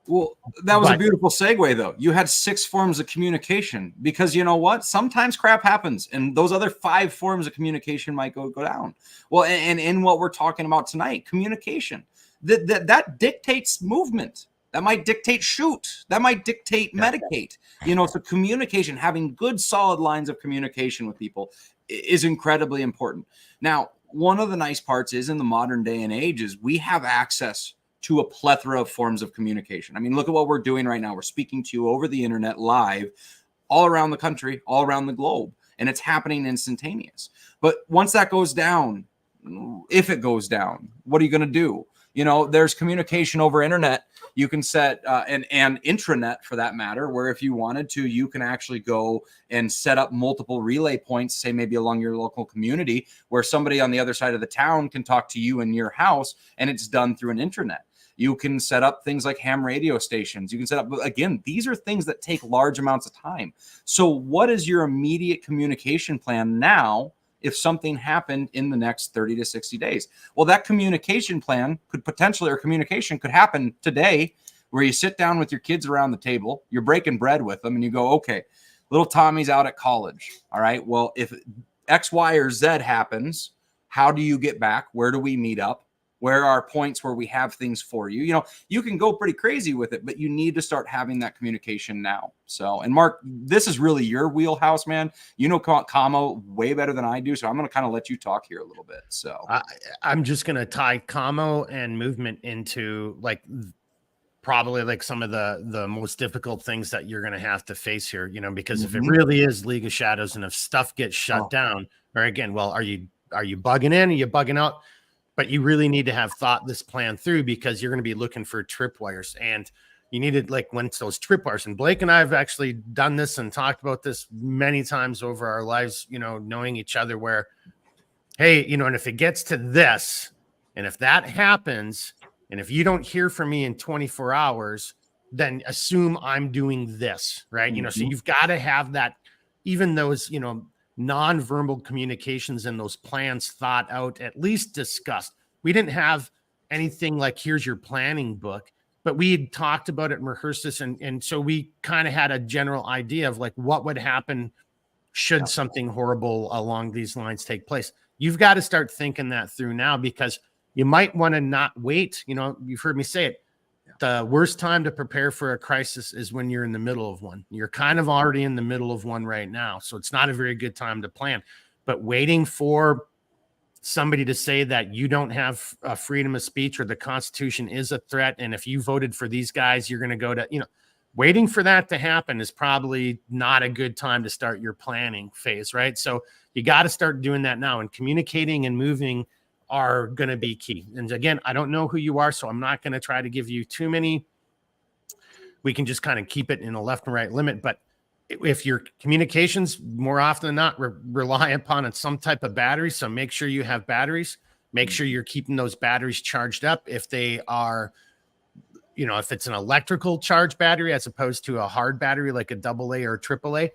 Well, that was a beautiful segue, though. You had 6 forms of communication, because you know what? Sometimes crap happens, and those other 5 forms of communication might go down. Well, and in what we're talking about tonight, communication, that dictates movement. That might dictate shoot. That might dictate medicate. You know, so communication, having good, solid lines of communication with people is incredibly important. Now, one of the nice parts is, in the modern day and age, is we have access to a plethora of forms of communication. I mean, look at what we're doing right now. We're speaking to you over the internet live all around the country, all around the globe, and it's happening instantaneous. But once that goes down, if it goes down, what are you going to do? You know, there's communication over internet. You can set and intranet, for that matter, where if you wanted to, you can actually go and set up multiple relay points, say maybe along your local community, where somebody on the other side of the town can talk to you in your house, and it's done through an intranet. You can set up things like ham radio stations. You can set up, again, these are things that take large amounts of time. So what is your immediate communication plan now if something happened in the next 30 to 60 days? Well, that communication plan could potentially, or communication could happen today, where you sit down with your kids around the table, you're breaking bread with them, and you go, okay, little Tommy's out at college. All right, well, if X, Y, or Z happens, how do you get back? Where do we meet up? Where are points where we have things for you? You know, you can go pretty crazy with it, but you need to start having that communication now. So, and Mark, this is really your wheelhouse, man. You know commo way better than I do, so I'm going to kind of let you talk here a little bit. So I'm just going to tie commo and movement into like probably like some of the most difficult things that you're going to have to face here, you know, because if it really is League of Shadows and if stuff gets shut down, or again, well, are you bugging in? Are you bugging out? But you really need to have thought this plan through, because you're going to be looking for tripwires, and you needed, like, once those tripwires, and Blake and I have actually done this and talked about this many times over our lives, you know, knowing each other, where, hey, you know, and if it gets to this, and if that happens, and if you don't hear from me in 24 hours, then assume I'm doing this, right? You know, so you've got to have that, even those, you know, non-verbal communications and those plans thought out, at least discussed. We didn't have anything like, here's your planning book, but we had talked about it and rehearsed this. And so we kind of had a general idea of like what would happen should something horrible along these lines take place. You've got to start thinking that through now, because you might want to not wait. You know, you've heard me say it. The worst time to prepare for a crisis is when you're in the middle of one. You're kind of already in the middle of one right now. So it's not a very good time to plan. But waiting for somebody to say that you don't have freedom of speech or the Constitution is a threat, and if you voted for these guys, you're going to go to, you know, waiting for that to happen is probably not a good time to start your planning phase, right? So you got to start doing that now, and communicating and moving are going to be key. And again, I don't know who you are, so I'm not going to try to give you too many. We can just kind of keep it in a left and right limit. But if your communications more often than not rely upon some type of battery, so make sure you have batteries. Make sure you're keeping those batteries charged up. If they are, you know, if it's an electrical charge battery as opposed to a hard battery like a AA or a AAA,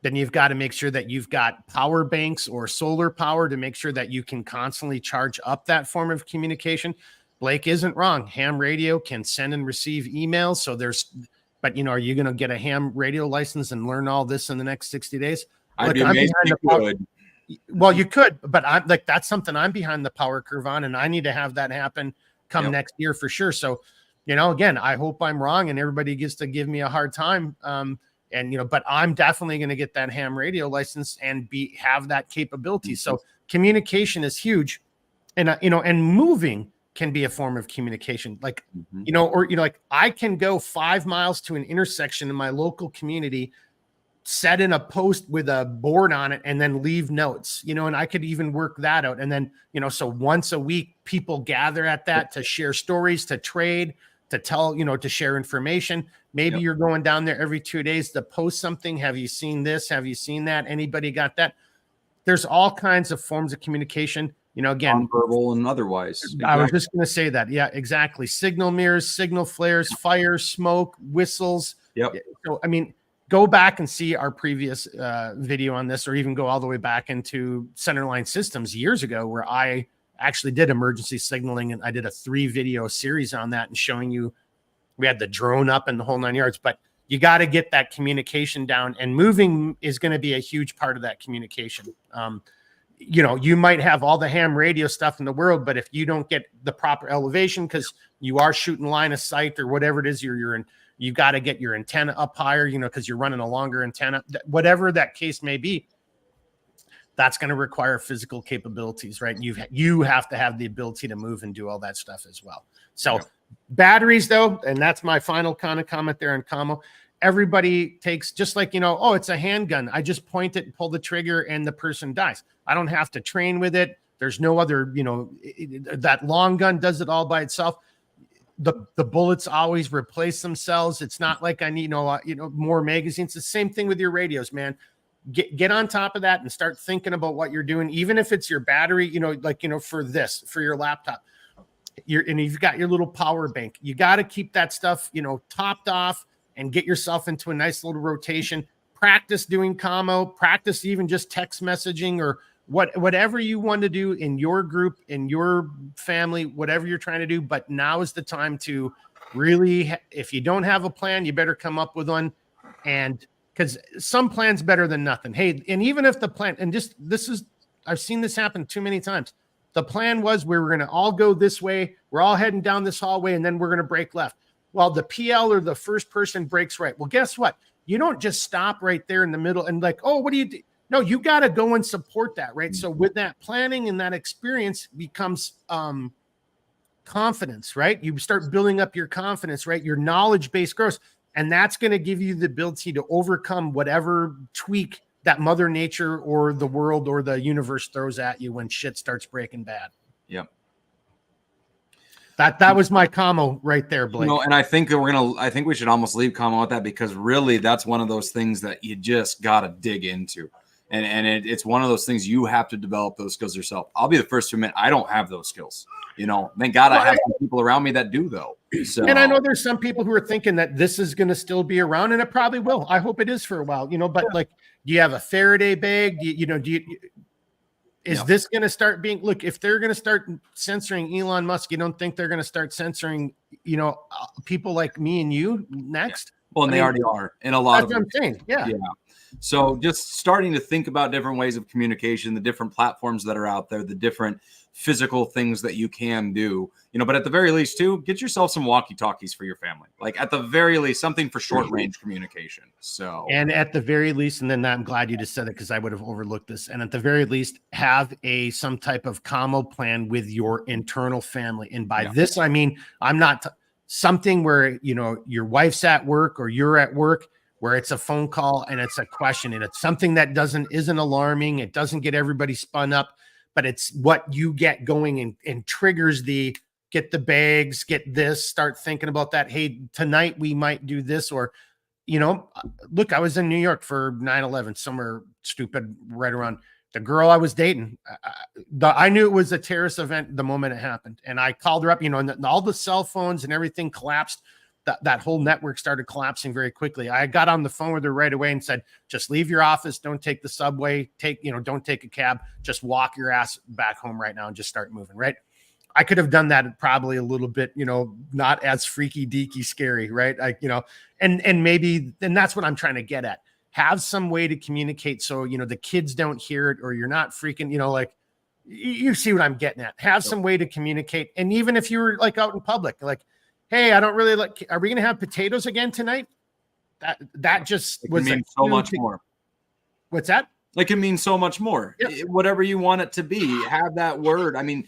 then you've got to make sure that you've got power banks or solar power to make sure that you can constantly charge up that form of communication. Blake isn't wrong. Ham radio can send and receive emails. So there's, but you know, are you going to get a ham radio license and learn all this in the next 60 days? I'd be amazed if you could. Well, you could, but I'm like, that's something I'm behind the power curve on, and I need to have that happen come next year for sure. So, you know, again, I hope I'm wrong and everybody gets to give me a hard time. And, you know, but I'm definitely going to get that ham radio license and have that capability. So communication is huge. And, you know, and moving can be a form of communication. Like, like I can go 5 miles to an intersection in my local community, set in a post with a board on it, and then leave notes, and I could even work that out. And then, so once a week, people gather at that to share stories, to trade, to tell, to share information. Maybe you're going down there every 2 days to post something. Have you seen this? Have you seen that? Anybody got that? There's all kinds of forms of communication, again, verbal and otherwise. Exactly. I was just going to say that. Yeah, exactly. Signal mirrors, signal flares, fire, smoke, whistles. Yep. So, I mean, go back and see our previous video on this, or even go all the way back into Centerline Systems years ago, where I actually did emergency signaling, and I did a 3-video series on that and showing you, we had the drone up and the whole 9 yards. But you got to get that communication down, and moving is going to be a huge part of that communication. You might have all the ham radio stuff in the world, but if you don't get the proper elevation, because you are shooting line of sight or whatever it is you're in, you got to get your antenna up higher, because you're running a longer antenna, whatever that case may be. That's going to require physical capabilities, right? You have to have the ability to move and do all that stuff as well. So batteries, though, and that's my final kind of comment there on commo. Everybody takes, just like, oh, it's a handgun. I just point it and pull the trigger and the person dies. I don't have to train with it. There's no other, that long gun does it all by itself. The bullets always replace themselves. It's not like I need, more magazines. It's the same thing with your radios, man. Get on top of that and start thinking about what you're doing. Even if it's your battery, for your laptop, and you've got your little power bank, you got to keep that stuff, topped off, and get yourself into a nice little rotation. Practice doing commo, practice even just text messaging, or whatever you want to do in your group, in your family, whatever you're trying to do. But now is the time to really, if you don't have a plan, you better come up with one. And because some plan's better than nothing. Hey, and even if the plan, and just, I've seen this happen too many times. The plan was we were going to all go this way. We're all heading down this hallway, and then we're going to break left. Well, the PL or the first person breaks right. Well, guess what? You don't just stop right there in the middle and like, oh, what do you do? No, you got to go and support that, right? So with that planning and that experience becomes confidence, right? You start building up your confidence, right? Your knowledge base grows, and that's going to give you the ability to overcome whatever tweak that Mother Nature or the world or the universe throws at you when shit starts breaking bad. Yep. That was my commo right there, Blake. And I think I think we should almost leave commo with that, because really that's one of those things that you just got to dig into. And it's one of those things you have to develop those skills yourself. I'll be the first to admit I don't have those skills. Thank God I have some people around me that do, though. So, and I know there's some people who are thinking that this is going to still be around, and it probably will. I hope it is for a while, but like, do you have a Faraday bag? Is this going to start being, look, if they're going to start censoring Elon Musk, you don't think they're going to start censoring, people like me and you next? Yeah. Well, and they already are in a lot of them. I'm saying. Yeah. So just starting to think about different ways of communication, the different platforms that are out there, the different physical things that you can do, but at the very least too, get yourself some walkie-talkies for your family. Like at the very least, something for short range communication. So, and at the very least, and then I'm glad you just said it, because I would have overlooked this. And at the very least, have some type of commo plan with your internal family. And by this, I mean, I'm not something where, your wife's at work or you're at work, where it's a phone call and it's a question, and it's something that isn't alarming. It doesn't get everybody spun up, but it's what you get going and triggers get the bags, get this, start thinking about that. Hey, tonight we might do this, or, look, I was in New York for 9/11, somewhere stupid right around. The girl I was dating, I knew it was a terrorist event the moment it happened. And I called her up, and all the cell phones and everything collapsed. That whole network started collapsing very quickly. I got on the phone with her right away and said, just leave your office. Don't take the subway. Don't take a cab. Just walk your ass back home right now and just start moving. Right. I could have done that probably a little bit, not as freaky deaky scary. Right. And maybe, and that's what I'm trying to get at. Have some way to communicate. So, the kids don't hear it, or you're not freaking, like, you see what I'm getting at. Have some way to communicate. And even if you were like out in public, like, hey, I don't really like, are we going to have potatoes again tonight? That just was mean so much more. What's that? It can mean so much more. Yep. Whatever you want it to be, have that word. I mean,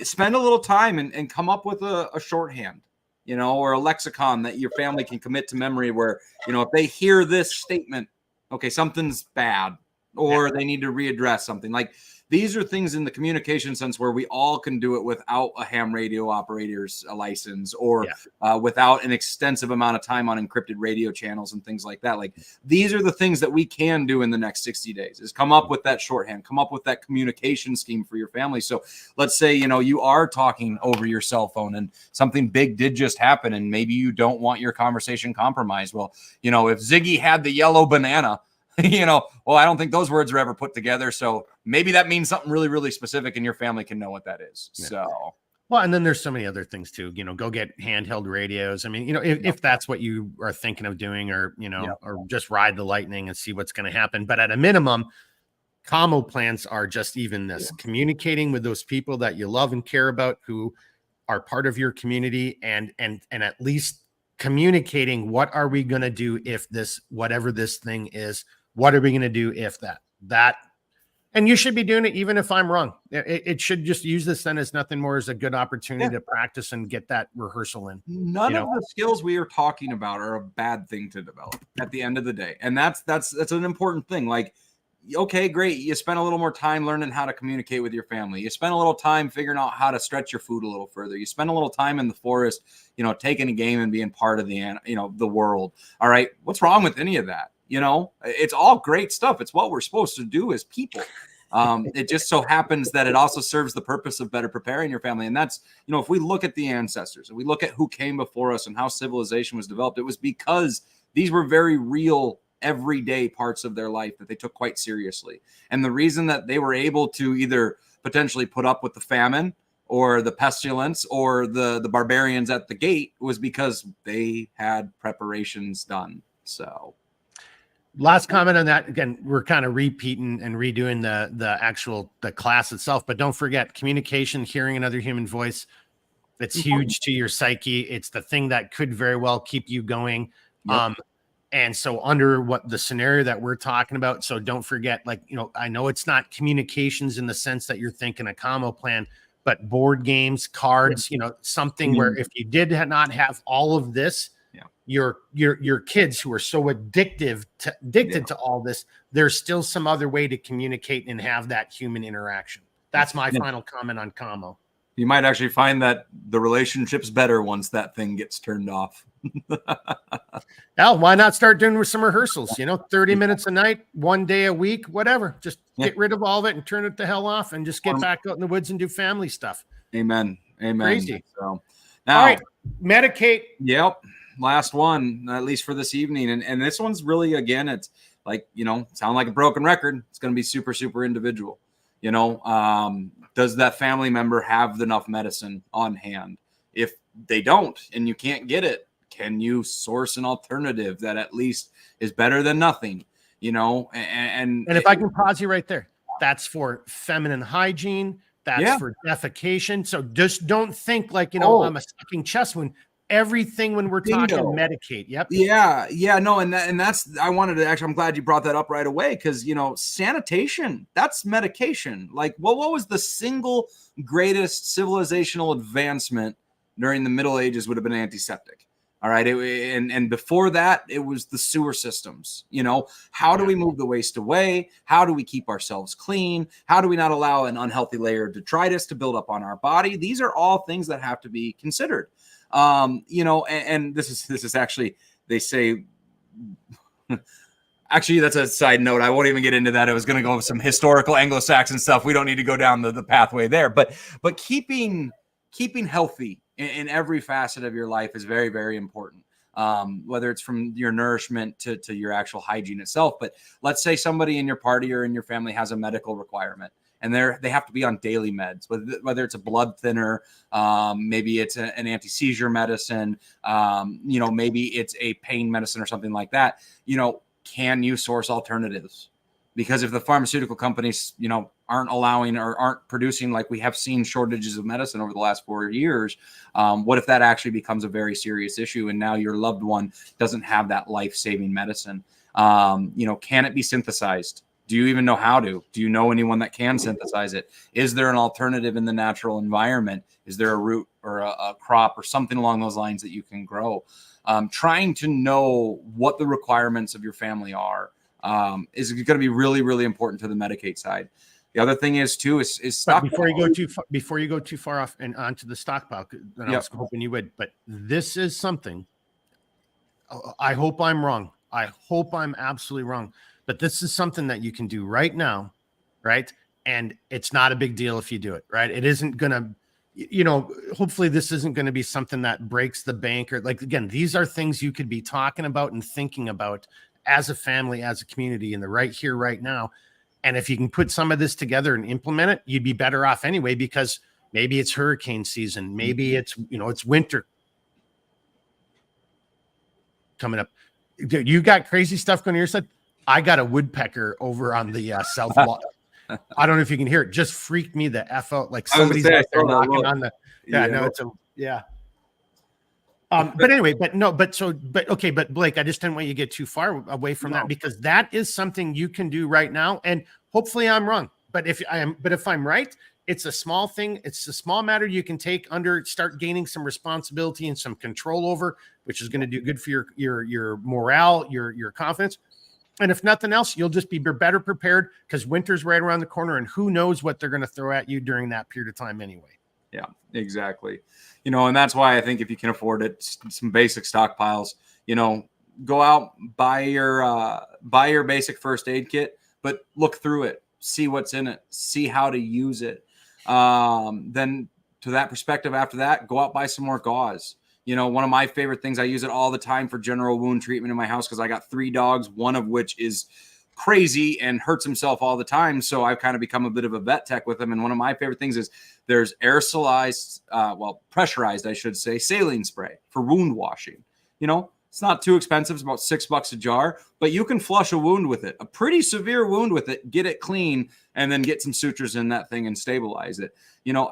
spend a little time and come up with a shorthand, or a lexicon that your family can commit to memory where, if they hear this statement, okay, something's bad, or they need to readdress something. Like, these are things in the communication sense where we all can do it without a ham radio operator's license, or without an extensive amount of time on encrypted radio channels and things like that. Like, these are the things that we can do in the next 60 days, is come up with that shorthand, come up with that communication scheme for your family. So let's say, you are talking over your cell phone and something big did just happen, and maybe you don't want your conversation compromised. Well, if Ziggy had the yellow banana, well, I don't think those words are ever put together. So maybe that means something really, really specific, and your family can know what that is. Yeah. So, well, and then there's so many other things too, go get handheld radios. I mean, if that's what you are thinking of doing, or, or just ride the lightning and see what's going to happen. But at a minimum, commo plans are just even this, communicating with those people that you love and care about, who are part of your community, and at least communicating, what are we going to do if this, whatever this thing is, what are we going to do if that, and you should be doing it even if I'm wrong. It should just use this then as nothing more as a good opportunity to practice and get that rehearsal in. None of the skills we are talking about are a bad thing to develop at the end of the day. And that's an important thing. Like, okay, great. You spend a little more time learning how to communicate with your family. You spend a little time figuring out how to stretch your food a little further. You spend a little time in the forest, taking a game and being part of the world. All right. What's wrong with any of that? It's all great stuff. It's what we're supposed to do as people. It just so happens that it also serves the purpose of better preparing your family. And that's, if we look at the ancestors and we look at who came before us and how civilization was developed, it was because these were very real, everyday parts of their life that they took quite seriously. And the reason that they were able to either potentially put up with the famine or the pestilence or the barbarians at the gate was because they had preparations done. So last comment on that. Again, we're kind of repeating and redoing the class itself, but don't forget communication, hearing another human voice. It's huge to your psyche. It's the thing that could very well keep you going. Yep. And so under what the scenario that we're talking about, so don't forget, I know it's not communications in the sense that you're thinking a commo plan, but board games, cards, something where if you did not have all of this, your kids who are so addicted to all this, there's still some other way to communicate and have that human interaction. That's my final comment on commo. You might actually find that the relationship's better once that thing gets turned off. Hell, why not start doing some rehearsals? 30 minutes a night, 1 day a week, whatever. Just get rid of all of it and turn it the hell off and just get back out in the woods and do family stuff. Amen. Crazy. So now, all right, Medicate. Yep. Last one, at least for this evening. And this one's really, again, it's like, sound like a broken record. It's going to be super, super individual. Does that family member have enough medicine on hand? If they don't, and you can't get it, can you source an alternative that at least is better than nothing? And if I can pause you right there, that's for feminine hygiene. That's for defecation. So just don't think like, I'm a sucking chest wound. Everything when we're talking Medicate. Yep. Yeah. No. And that's, I'm glad you brought that up right away. Cause sanitation, that's medication. Like, what was the single greatest civilizational advancement during the Middle Ages would have been antiseptic. All right. And before that, it was the sewer systems. How do we move the waste away? How do we keep ourselves clean? How do we not allow an unhealthy layer of detritus to build up on our body? These are all things that have to be considered. And this is actually, they say, actually, that's a side note. I won't even get into that. I was going to go with some historical Anglo-Saxon stuff. We don't need to go down the pathway there, but keeping healthy in every facet of your life is very, very important. Whether it's from your nourishment to your actual hygiene itself. But let's say somebody in your party or in your family has a medical requirement and they have to be on daily meds, whether it's a blood thinner, maybe it's an anti-seizure medicine, maybe it's a pain medicine or something like that. Can you source alternatives? Because if the pharmaceutical companies, aren't allowing or aren't producing, like we have seen shortages of medicine over the last 4 years, what if that actually becomes a very serious issue and now your loved one doesn't have that life-saving medicine? Can it be synthesized? Do you even know how to? Do you know anyone that can synthesize it? Is there an alternative in the natural environment? Is there a root or a crop or something along those lines that you can grow? Trying to know what the requirements of your family are is going to be really, really important to the Medicate side. The other thing is too is stockpile. Before you go too far off and onto the stockpile, and I was hoping you would, but this is something. I hope I'm wrong. I hope I'm absolutely wrong. But this is something that you can do right now, right? And it's not a big deal if you do it, right? It isn't going to, you know, hopefully this isn't going to be something that breaks the bank or like, again, these are things you could be talking about and thinking about as a family, as a community in the right here, right now. And if you can put some of this together and implement it, you'd be better off anyway, because maybe it's hurricane season. Maybe it's, you know, it's winter coming up. Dude, you got crazy stuff going on your side. I got a woodpecker over on the south wall. I don't know if you can hear it. Just freaked me the F out. Like somebody's out there knocking on the. But anyway, but okay, but Blake, I just didn't want you to get too far away from that, because that is something you can do right now. And hopefully I'm wrong. But if I'm right, it's a small thing. It's a small matter you can take under, start gaining some responsibility and some control over, which is going to do good for your morale, your confidence. And if nothing else, you'll just be better prepared, because winter's right around the corner, and who knows what they're going to throw at you during that period of time anyway. Yeah, exactly. You know, and that's why I think if you can afford it, some basic stockpiles, you know, go out, buy your basic first aid kit, but look through it, see what's in it, see how to use it. Then to that perspective, after that, go out, buy some more gauze. You know, one of my favorite things, I use it all the time for general wound treatment in my house, because I got 3 dogs, one of which is crazy and hurts himself all the time. So I've kind of become a bit of a vet tech with him. And one of my favorite things is there's aerosolized, pressurized, I should say, saline spray for wound washing. You know, it's not too expensive. It's about $6 a jar, but you can flush a wound with it, a pretty severe wound with it, get it clean, and then get some sutures in that thing and stabilize it. You know,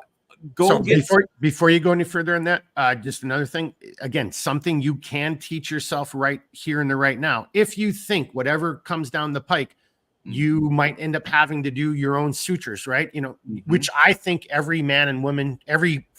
before you go any further on that, just another thing, again, something you can teach yourself right here in the right now. If you think whatever comes down the pike, you might end up having to do your own sutures, right? You know, which I think every man and woman, every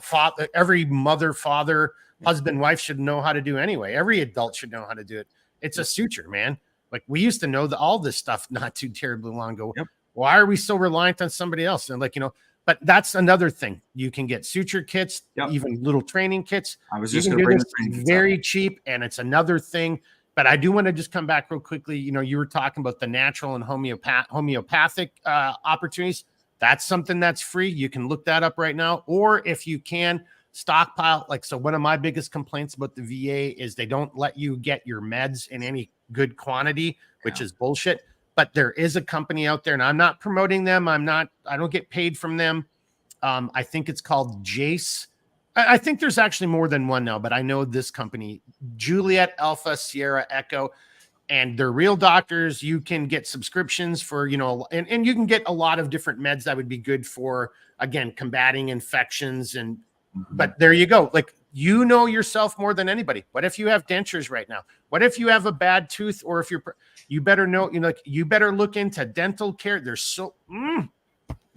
father, every mother, father, husband, wife should know how to do anyway. Every adult should know how to do it. It's a suture, man. Like we used to know all this stuff not too terribly long ago. Yep. Why are we so reliant on somebody else? And like, you know, but that's another thing. You can get suture kits, even little training kits. I was just going to bring this very cheap, and it's another thing. But I do want to just come back real quickly. You know, you were talking about the natural and homeopathic opportunities. That's something that's free. You can look that up right now. Or if you can, stockpile. Like, so one of my biggest complaints about the VA is they don't let you get your meds in any good quantity, which is bullshit. But there is a company out there, and I'm not promoting them. I don't get paid from them. I think it's called Jace. I think there's actually more than one now, but I know this company, Juliet Alpha Sierra Echo, and they're real doctors. You can get subscriptions for, you know, and you can get a lot of different meds that would be good for, again, combating infections. And, but there you go. Like, you know yourself more than anybody. What if you have dentures right now? What if you have a bad tooth? Or if you better know, you know, like, you better look into dental care. There's so,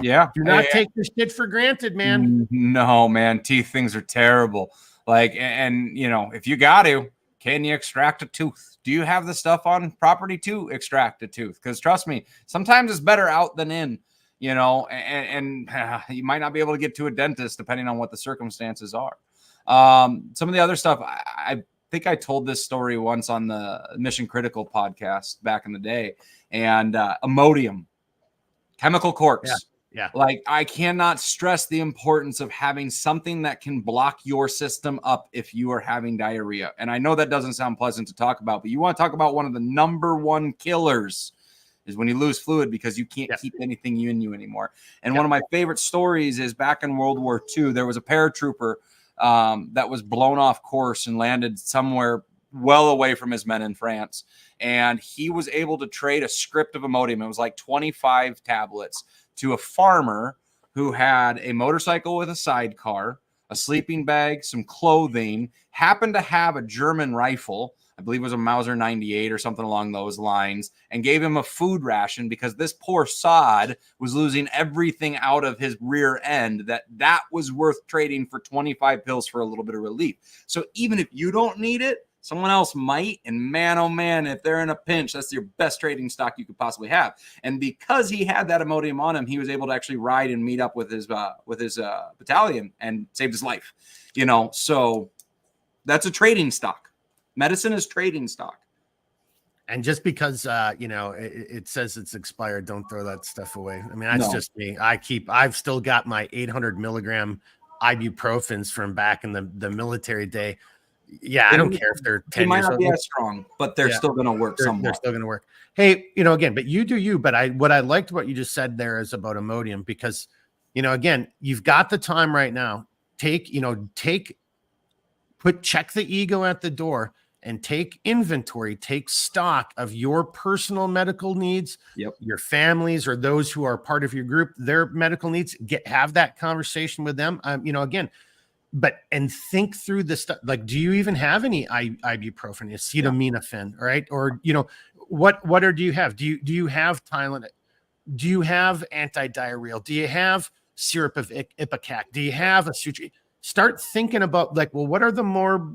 do not take this shit for granted, man. No, man. Teeth things are terrible. Like, and you know, if you got to, can you extract a tooth? Do you have the stuff on property to extract a tooth? Because trust me, sometimes it's better out than in, you know, and you might not be able to get to a dentist depending on what the circumstances are. Some of the other stuff, I think I told this story once on the Mission Critical podcast back in the day, and Imodium, chemical corks. Yeah. Like, I cannot stress the importance of having something that can block your system up if you are having diarrhea. And I know that doesn't sound pleasant to talk about, but you want to talk about one of the number one killers is when you lose fluid, because you can't keep anything in you anymore. And one of my favorite stories is back in World War II, there was a paratrooper that was blown off course and landed somewhere well away from his men in France. And he was able to trade a script of Imodium. It was like 25 tablets to a farmer who had a motorcycle with a sidecar, a sleeping bag, some clothing, happened to have a German rifle, I believe it was a Mauser 98 or something along those lines, and gave him a food ration because this poor sod was losing everything out of his rear end, that was worth trading for 25 pills for a little bit of relief. So even if you don't need it, someone else might. And man, oh man, if they're in a pinch, that's your best trading stock you could possibly have. And because he had that Imodium on him, he was able to actually ride and meet up with his battalion and saved his life. So that's a trading stock. Medicine is trading stock. And just because, it says it's expired, don't throw that stuff away. I mean, that's just me. I've still got my 800 milligram ibuprofens from back in the military day. Yeah, I don't care if they're 10 they might years not old. be as strong, but they're still going to work somewhat. They're still going to work. Hey, again, but you do you. But what I liked what you just said there is about Imodium, because, again, you've got the time right now. Check the ego at the door and take inventory, take stock of your personal medical needs, your families or those who are part of your group, their medical needs. Have that conversation with them. Again, and think through the stuff. Like, do you even have any ibuprofen, acetaminophen, right? Or what do you have? Do you have Tylenol? Do you have antidiarrheal? Do you have syrup of Ipecac? Do you have a Sutri? Start thinking about what are the more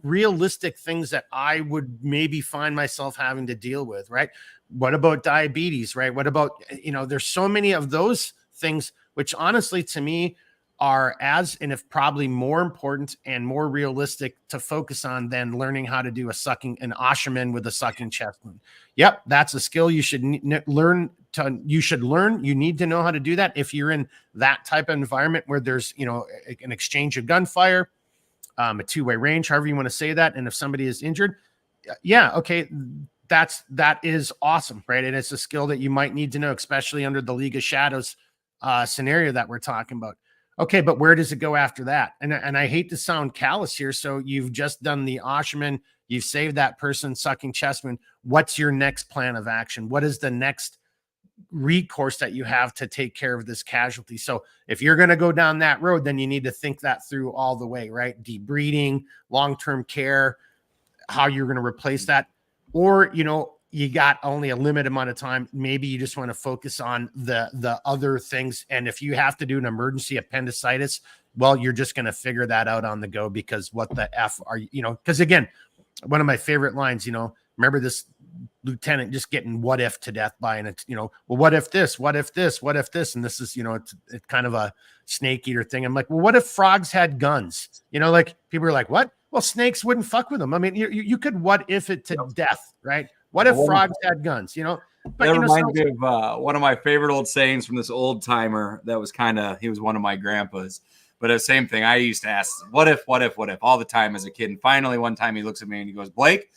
realistic things that I would maybe find myself having to deal with, right? What about diabetes, right? What about, there's so many of those things, which honestly to me are and if probably more important and more realistic to focus on than learning how to do an Asherman with a sucking chest wound. Yep. That's a skill you should learn. You need to know how to do that. If you're in that type of environment where there's, an exchange of gunfire, a two-way range, however you want to say that. And if somebody is injured, okay, that is awesome, right? And it's a skill that you might need to know, especially under the League of Shadows scenario that we're talking about. Okay, but where does it go after that? And I hate to sound callous here. So you've just done the Asherman, you've saved that person sucking chest wound. What's your next plan of action? What is the next recourse that you have to take care of this casualty? So if you're going to go down that road, then you need to think that through all the way, right? Debreeding, long-term care, how you're going to replace that. Or, you got only a limited amount of time. Maybe you just want to focus on the other things. And if you have to do an emergency appendicitis, well, you're just going to figure that out on the go, because what the F are you, because again, one of my favorite lines, remember this lieutenant just getting what if to death by, and it's, well, what if this, what if this, what if this? And this is, it's kind of a snake eater thing. I'm like, well, what if frogs had guns? People are like, what? Well, snakes wouldn't fuck with them. I mean, you could what if it to death, right? What if frogs had guns? But that reminds me of one of my favorite old sayings from this old timer that was he was one of my grandpas. But the same thing, I used to ask, what if all the time as a kid. And finally, one time he looks at me and he goes, Blake,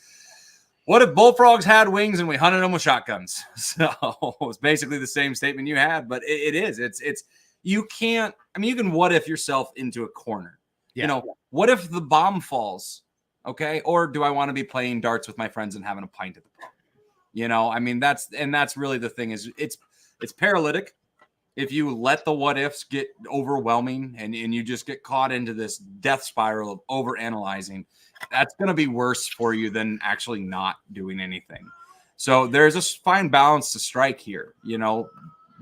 what if bullfrogs had wings and we hunted them with shotguns? So it's basically the same statement you had, but it is. You can't, you can what if yourself into a corner. Yeah. What if the bomb falls? Okay. Or do I want to be playing darts with my friends and having a pint at the pub? That's really the thing is it's paralytic. If you let the what ifs get overwhelming and you just get caught into this death spiral of overanalyzing, that's going to be worse for you than actually not doing anything. So there's a fine balance to strike here.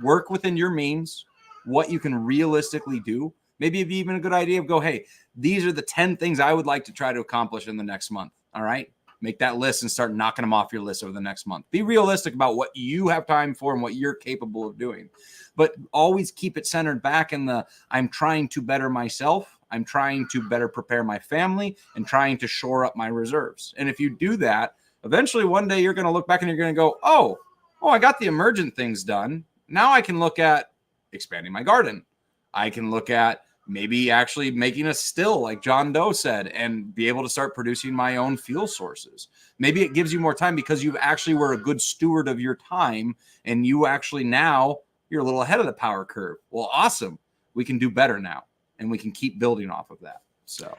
Work within your means, what you can realistically do. Maybe it'd be even a good idea of hey, these are the 10 things I would like to try to accomplish in the next month. All right. Make that list and start knocking them off your list over the next month. Be realistic about what you have time for and what you're capable of doing. But always keep it centered back in I'm trying to better myself. I'm trying to better prepare my family and trying to shore up my reserves. And if you do that, eventually one day you're going to look back and you're going to go, oh, I got the emergent things done. Now I can look at expanding my garden. I can look at maybe actually making a still like John Doe said and be able to start producing my own fuel sources. Maybe it gives you more time because you actually were a good steward of your time and you actually now you're a little ahead of the power curve. Well, awesome. We can do better now and we can keep building off of that. So,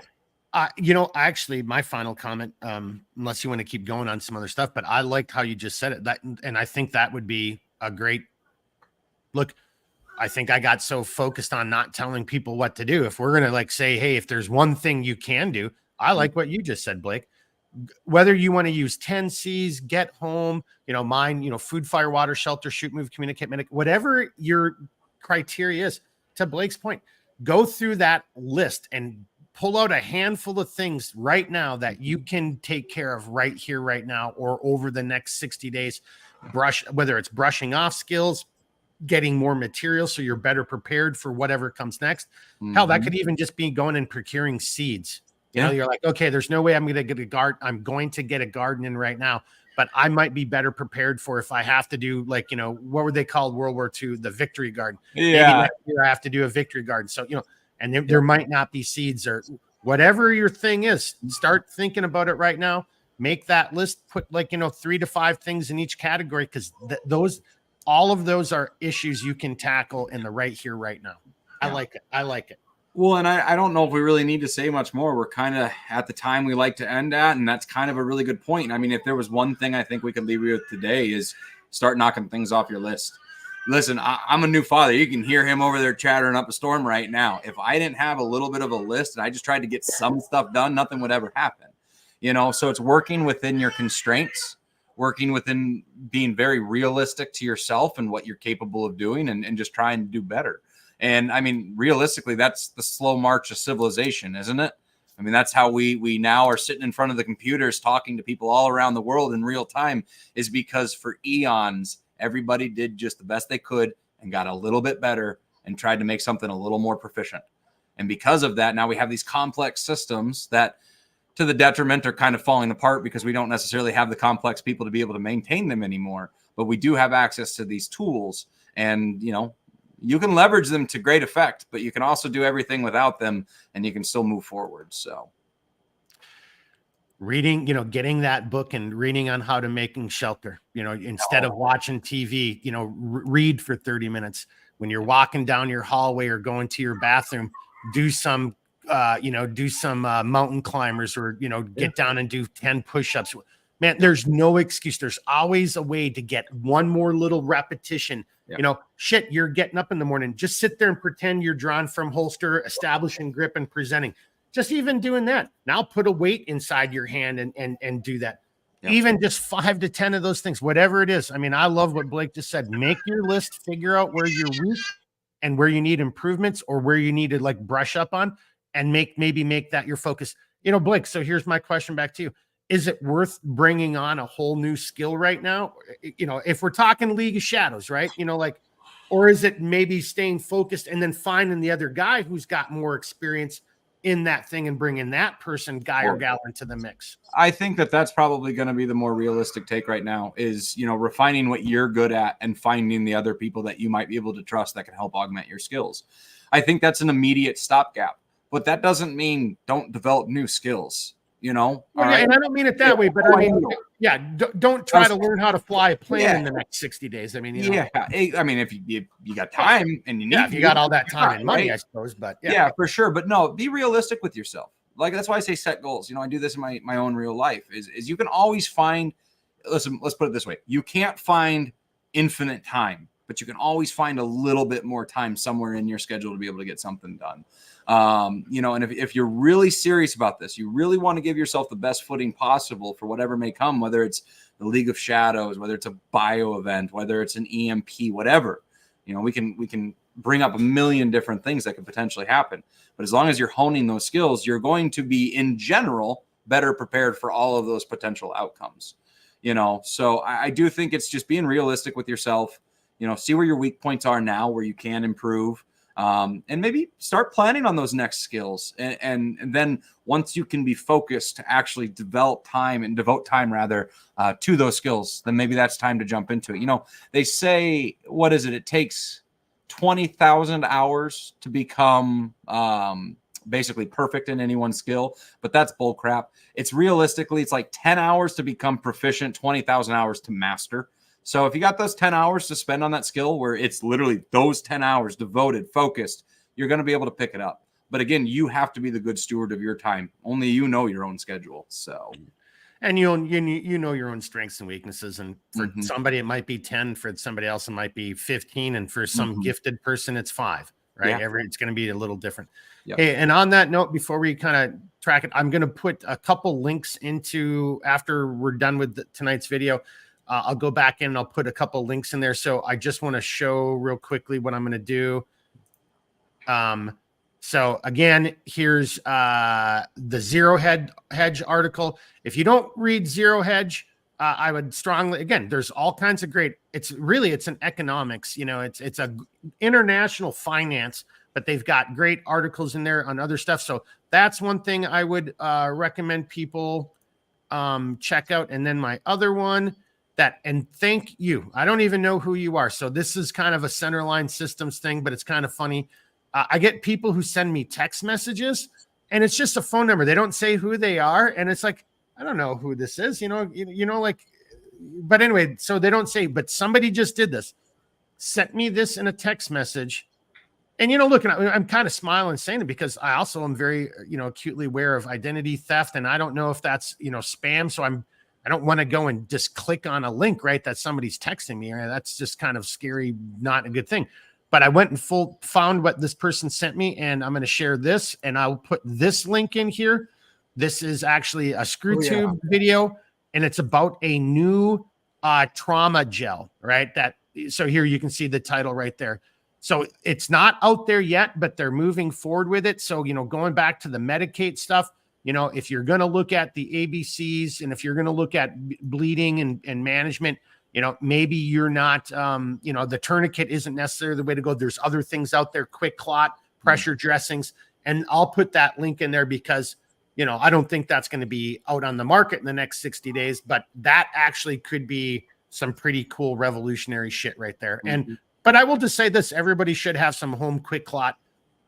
actually my final comment, unless you want to keep going on some other stuff, but I liked how you just said it, and I think that would be a great look. I think I got so focused on not telling people what to do. If we're going to say, hey, if there's one thing you can do, I like what you just said, Blake. whether you want to use 10 C's, get home, mine, food, fire, water, shelter, shoot, move, communicate, medic, whatever your criteria is. To Blake's point, go through that list and pull out a handful of things right now that you can take care of right here, right now, or over the next 60 days. Whether it's brushing off skills, getting more material so you're better prepared for whatever comes next. Hell, that could even just be going and procuring seeds. You're like, okay, there's no way I'm going to get a garden. I'm going to get a garden in right now, but I might be better prepared for if I have to do what were they called World War II, the victory garden. Maybe next year I have to do a victory garden. So, and there might not be seeds or whatever your thing is. Start thinking about it right now. Make that list, put 3 to 5 things in each category. Cause all of those are issues you can tackle in the right here, right now. I like it. Well, and I don't know if we really need to say much more. We're kind of at the time we like to end at, and that's kind of a really good point. I mean, if there was one thing I think we could leave you with today is start knocking things off your list. Listen, I'm a new father. You can hear him over there chattering up a storm right now. If I didn't have a little bit of a list and I just tried to get some stuff done, nothing would ever happen. So it's working within your constraints, working within being very realistic to yourself and what you're capable of doing and just trying to do better. And I mean, realistically, that's the slow march of civilization, isn't it? I mean, that's how we now are sitting in front of the computers talking to people all around the world in real time, is because for eons, everybody did just the best they could and got a little bit better and tried to make something a little more proficient. And because of that, now we have these complex systems that to the detriment are kind of falling apart because we don't necessarily have the complex people to be able to maintain them anymore. But we do have access to these tools, and, you can leverage them to great effect, but you can also do everything without them and you can still move forward. So reading, getting that book and reading on how to making shelter, instead of watching TV, read for 30 minutes when you're walking down your hallway or going to your bathroom, do some mountain climbers or, get down and do 10 push-ups. Man, there's no excuse. There's always a way to get one more little repetition. You're getting up in the morning. Just sit there and pretend you're drawn from holster, establishing grip and presenting. Just even doing that. Now put a weight inside your hand and do that. Yep. Even just 5 to 10 of those things, whatever it is. I mean, I love what Blake just said. Make your list, figure out where you're weak and where you need improvements or where you need to brush up on, and maybe make that your focus. Blake, so here's my question back to you. Is it worth bringing on a whole new skill right now? If we're talking League of Shadows, right? Or is it maybe staying focused and then finding the other guy who's got more experience in that thing and bringing that person, guy or gal, into the mix? I think that's probably going to be the more realistic take right now is, refining what you're good at and finding the other people that you might be able to trust that can help augment your skills. I think that's an immediate stopgap, but that doesn't mean don't develop new skills. Well, right? And I don't mean it that way, but I mean, don't try to learn how to fly a plane in the next 60 days. I mean, I mean, if you got time and you need, if you got all that time and money, right? I suppose, but yeah, for sure. But no, be realistic with yourself. That's why I say set goals. I do this in my own real life is you can always find, listen, let's put it this way. You can't find infinite time, but you can always find a little bit more time somewhere in your schedule to be able to get something done. And if you're really serious about this, you really want to give yourself the best footing possible for whatever may come, whether it's the League of Shadows, whether it's a bio event, whether it's an EMP, whatever, we can bring up a million different things that could potentially happen. But as long as you're honing those skills, you're going to be in general better prepared for all of those potential outcomes. So I do think it's just being realistic with yourself, see where your weak points are now, where you can improve. And maybe start planning on those next skills. And then once you can be focused to actually devote time to those skills, then maybe that's time to jump into it. They say, what is it? It takes 20,000 hours to become basically perfect in any one skill, but that's bull crap. It's like 10 hours to become proficient, 20,000 hours to master. So if you got those 10 hours to spend on that skill where it's literally those 10 hours devoted, focused, you're going to be able to pick it up. But again, you have to be the good steward of your time. Only you know your own schedule. So, and you know your own strengths and weaknesses. And for somebody, it might be 10. For somebody else, it might be 15. And for some gifted person, it's 5. Right? Yeah. It's going to be a little different. Yep. Hey, and on that note, before we kind of track it. I'm going to put a couple links into after we're done with tonight's video. I'll go back in and I'll put a couple links in there. So I just want to show real quickly what I'm going to do. So again, here's the Zero Hedge article. If you don't read Zero Hedge, I would strongly, again, there's all kinds of great, it's an economics, it's a international finance, but they've got great articles in there on other stuff. So that's one thing I would recommend people check out. And then my other one and thank you. I don't even know who you are. So this is kind of a Centerline Systems thing, but it's kind of funny. I get people who send me text messages and it's just a phone number. They don't say who they are. And it's like, I don't know who this is, but anyway, so they don't say, but somebody just did this, sent me this in a text message. And, look, I'm kind of smiling saying it because I also am very, acutely aware of identity theft. And I don't know if that's, spam. So I don't want to go and just click on a link, right, that somebody's texting me. Right? That's just kind of scary, not a good thing. But I went and found what this person sent me, and I'm going to share this, and I'll put this link in here. This is actually a screw tube video, and it's about a new trauma gel, right? So here you can see the title right there. So it's not out there yet, but they're moving forward with it. So, going back to the Medicate stuff, if you're going to look at the ABCs and if you're going to look at bleeding and management, maybe you're not, the tourniquet isn't necessarily the way to go. There's other things out there, quick clot, pressure dressings. And I'll put that link in there because, I don't think that's going to be out on the market in the next 60 days, but that actually could be some pretty cool revolutionary shit right there. But I will just say this, everybody should have some home quick clot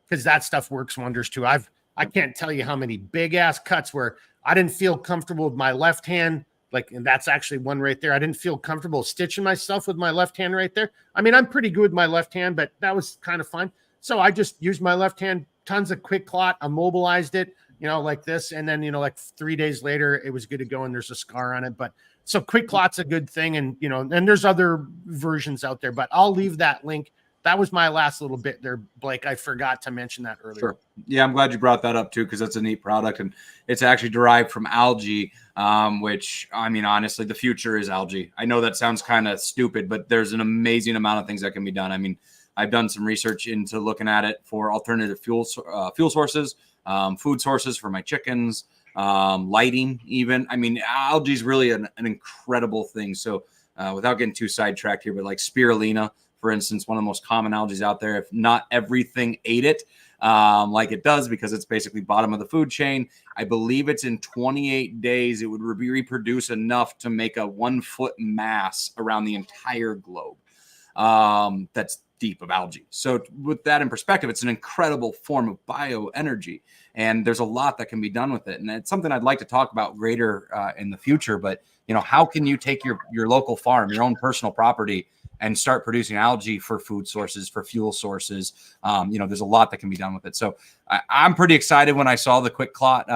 because that stuff works wonders too. I can't tell you how many big ass cuts where I didn't feel comfortable with my left hand. And that's actually one right there. I didn't feel comfortable stitching myself with my left hand right there. I mean, I'm pretty good with my left hand, but that was kind of fun. So I just used my left hand, tons of quick clot, immobilized it, like this. And then, like 3 days later, it was good to go. And there's a scar on it. But so quick clot's a good thing. And, and there's other versions out there, but I'll leave that link. That was my last little bit there, Blake. I forgot to mention that earlier. Sure. Yeah, I'm glad you brought that up too, because that's a neat product and it's actually derived from algae, which, I mean, honestly, the future is algae. I know that sounds kind of stupid, but there's an amazing amount of things that can be done. I mean, I've done some research into looking at it for alternative fuel sources, food sources for my chickens, lighting even. I mean, algae is really an incredible thing. So without getting too sidetracked here, but like spirulina, for instance, one of the most common algae out there, if not everything ate it like it does, because it's basically bottom of the food chain. I believe it's in 28 days, it would reproduce enough to make a 1 foot mass around the entire globe. That's deep of algae. So with that in perspective, it's an incredible form of bioenergy, and there's a lot that can be done with it. And it's something I'd like to talk about greater in the future. But, how can you take your local farm, your own personal property, and start producing algae for food sources, for fuel sources? There's a lot that can be done with it. So I'm pretty excited when I saw the quick clot,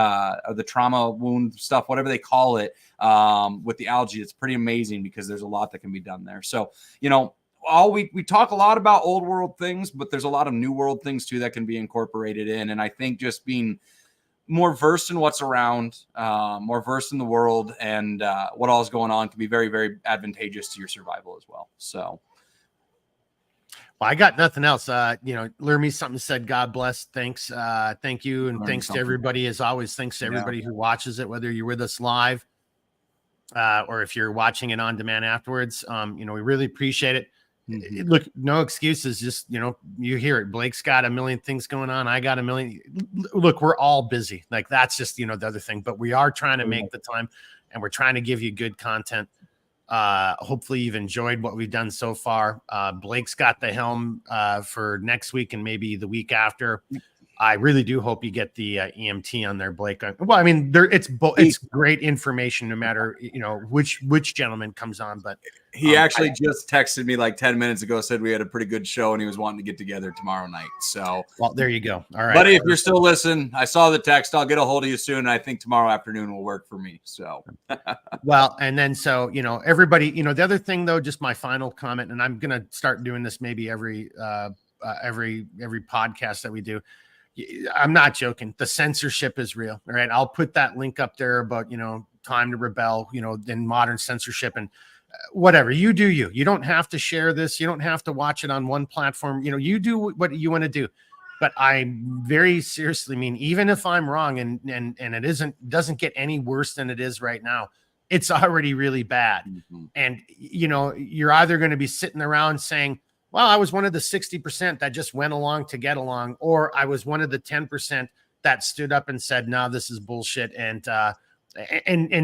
or the trauma wound stuff, whatever they call it, with the algae. It's pretty amazing because there's a lot that can be done there. So, we talk a lot about old world things, but there's a lot of new world things too that can be incorporated in. And I think just being more versed in what's around, more versed in the world and what all is going on can be very, very advantageous to your survival as well. So, well, I got nothing else. Learn me something, said God bless. Thanks. Thank you. And thanks to everybody, as always. Thanks to everybody who watches it, whether you're with us live or if you're watching it on demand afterwards. We really appreciate it. Mm-hmm. Look, no excuses. Just, you hear it. Blake's got a million things going on. I got a million. Look, we're all busy. Like that's just, the other thing, but we are trying to make the time and we're trying to give you good content. Hopefully you've enjoyed what we've done so far. Blake's got the helm for next week and maybe the week after. I really do hope you get the EMT on there, Blake. Well, I mean, it's great information no matter, which gentleman comes on, but he actually just texted me like 10 minutes ago, said we had a pretty good show and he was wanting to get together tomorrow night. So, well, there you go. All right, buddy, if you're still listening, I saw the text. I'll get a hold of you soon. I think tomorrow afternoon will work for me. So, well, and then, so, everybody, the other thing though, just my final comment, and I'm going to start doing this maybe every podcast that we do. I'm not joking. The censorship is real. All right. I'll put that link up there about, time to rebel, in modern censorship and whatever. You do you. You don't have to share this. You don't have to watch it on one platform. You do what you want to do. But I very seriously mean, even if I'm wrong and it doesn't get any worse than it is right now, it's already really bad. Mm-hmm. And, you're either going to be sitting around saying, well, I was one of the 60% that just went along to get along, or I was one of the 10% that stood up and said, no, this is bullshit. And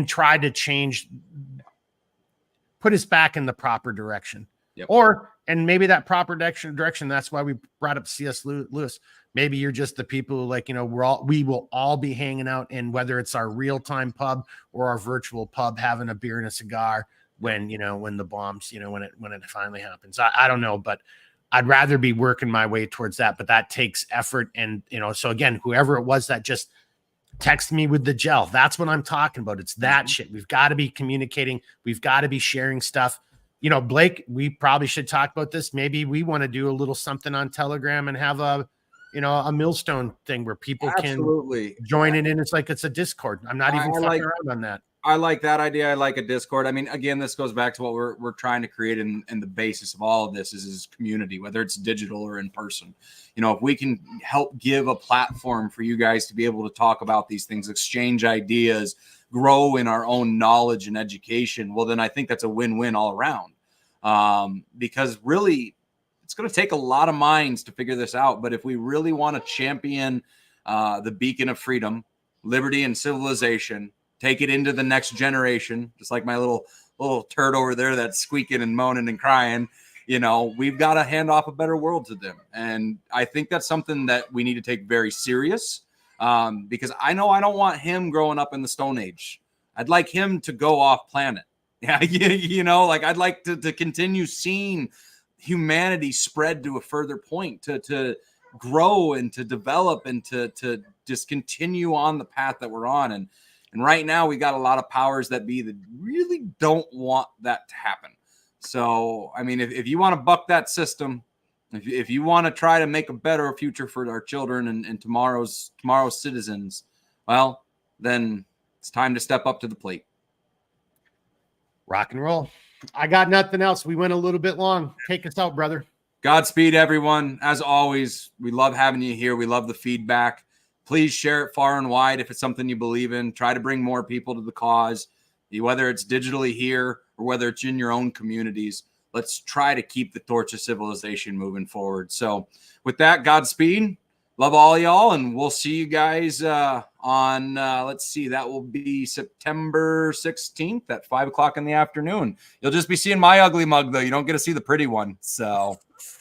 tried to change, put us back in the proper direction. Yep. And maybe that proper direction. That's why we brought up C.S. Lewis. Maybe you're just the people who we will all be hanging out in, whether it's our real-time pub or our virtual pub, having a beer and a cigar when the bombs, when it finally happens. I don't know, but I'd rather be working my way towards that, but that takes effort. And, so again, whoever it was that just text me with the gel, that's what I'm talking about. It's that shit. We've got to be communicating. We've got to be sharing stuff. Blake, we probably should talk about this. Maybe we want to do a little something on Telegram and have a Millstone thing where people can join it in. It's like it's a Discord. I'm not even fucking around on that. I like that idea. I like a Discord. I mean, again, this goes back to what we're trying to create, and the basis of all of this is community, whether it's digital or in person. If we can help give a platform for you guys to be able to talk about these things, exchange ideas, grow in our own knowledge and education, well, then I think that's a win-win all around. Because really, it's going to take a lot of minds to figure this out. But if we really want to champion the beacon of freedom, liberty, and civilization, take it into the next generation, just like my little turd over there that's squeaking and moaning and crying, we've got to hand off a better world to them. And I think that's something that we need to take very serious. Because I know I don't want him growing up in the Stone Age. I'd like him to go off planet. Yeah, I'd like to continue seeing humanity spread to a further point, to grow and to develop and to just continue on the path that we're on. And right now we got a lot of powers that be that really don't want that to happen. So, I mean, if you want to buck that system, if you want to try to make a better future for our children and tomorrow's citizens, well, then it's time to step up to the plate. Rock and roll. I got nothing else. We went a little bit long. Take us out, brother. Godspeed, everyone. As always, we love having you here. We love the feedback. Please share it far and wide if it's something you believe in. Try to bring more people to the cause, whether it's digitally here or whether it's in your own communities. Let's try to keep the torch of civilization moving forward. So with that, Godspeed. Love all y'all, and we'll see you guys on, let's see, that will be September 16th at 5 o'clock in the afternoon. You'll just be seeing my ugly mug, though. You don't get to see the pretty one. So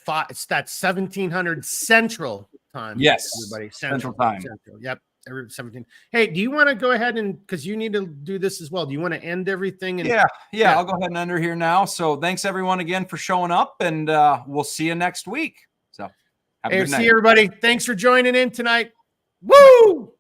it's that 1700 Central time. Yes. Everybody. Central time. Central. Yep. Every 17. Hey, do you want to go ahead and, because you need to do this as well, do you want to end everything? And yeah, I'll go ahead and end her here now. So thanks everyone again for showing up, and we'll see you next week. So have a good night. See everybody. Thanks for joining in tonight. Woo!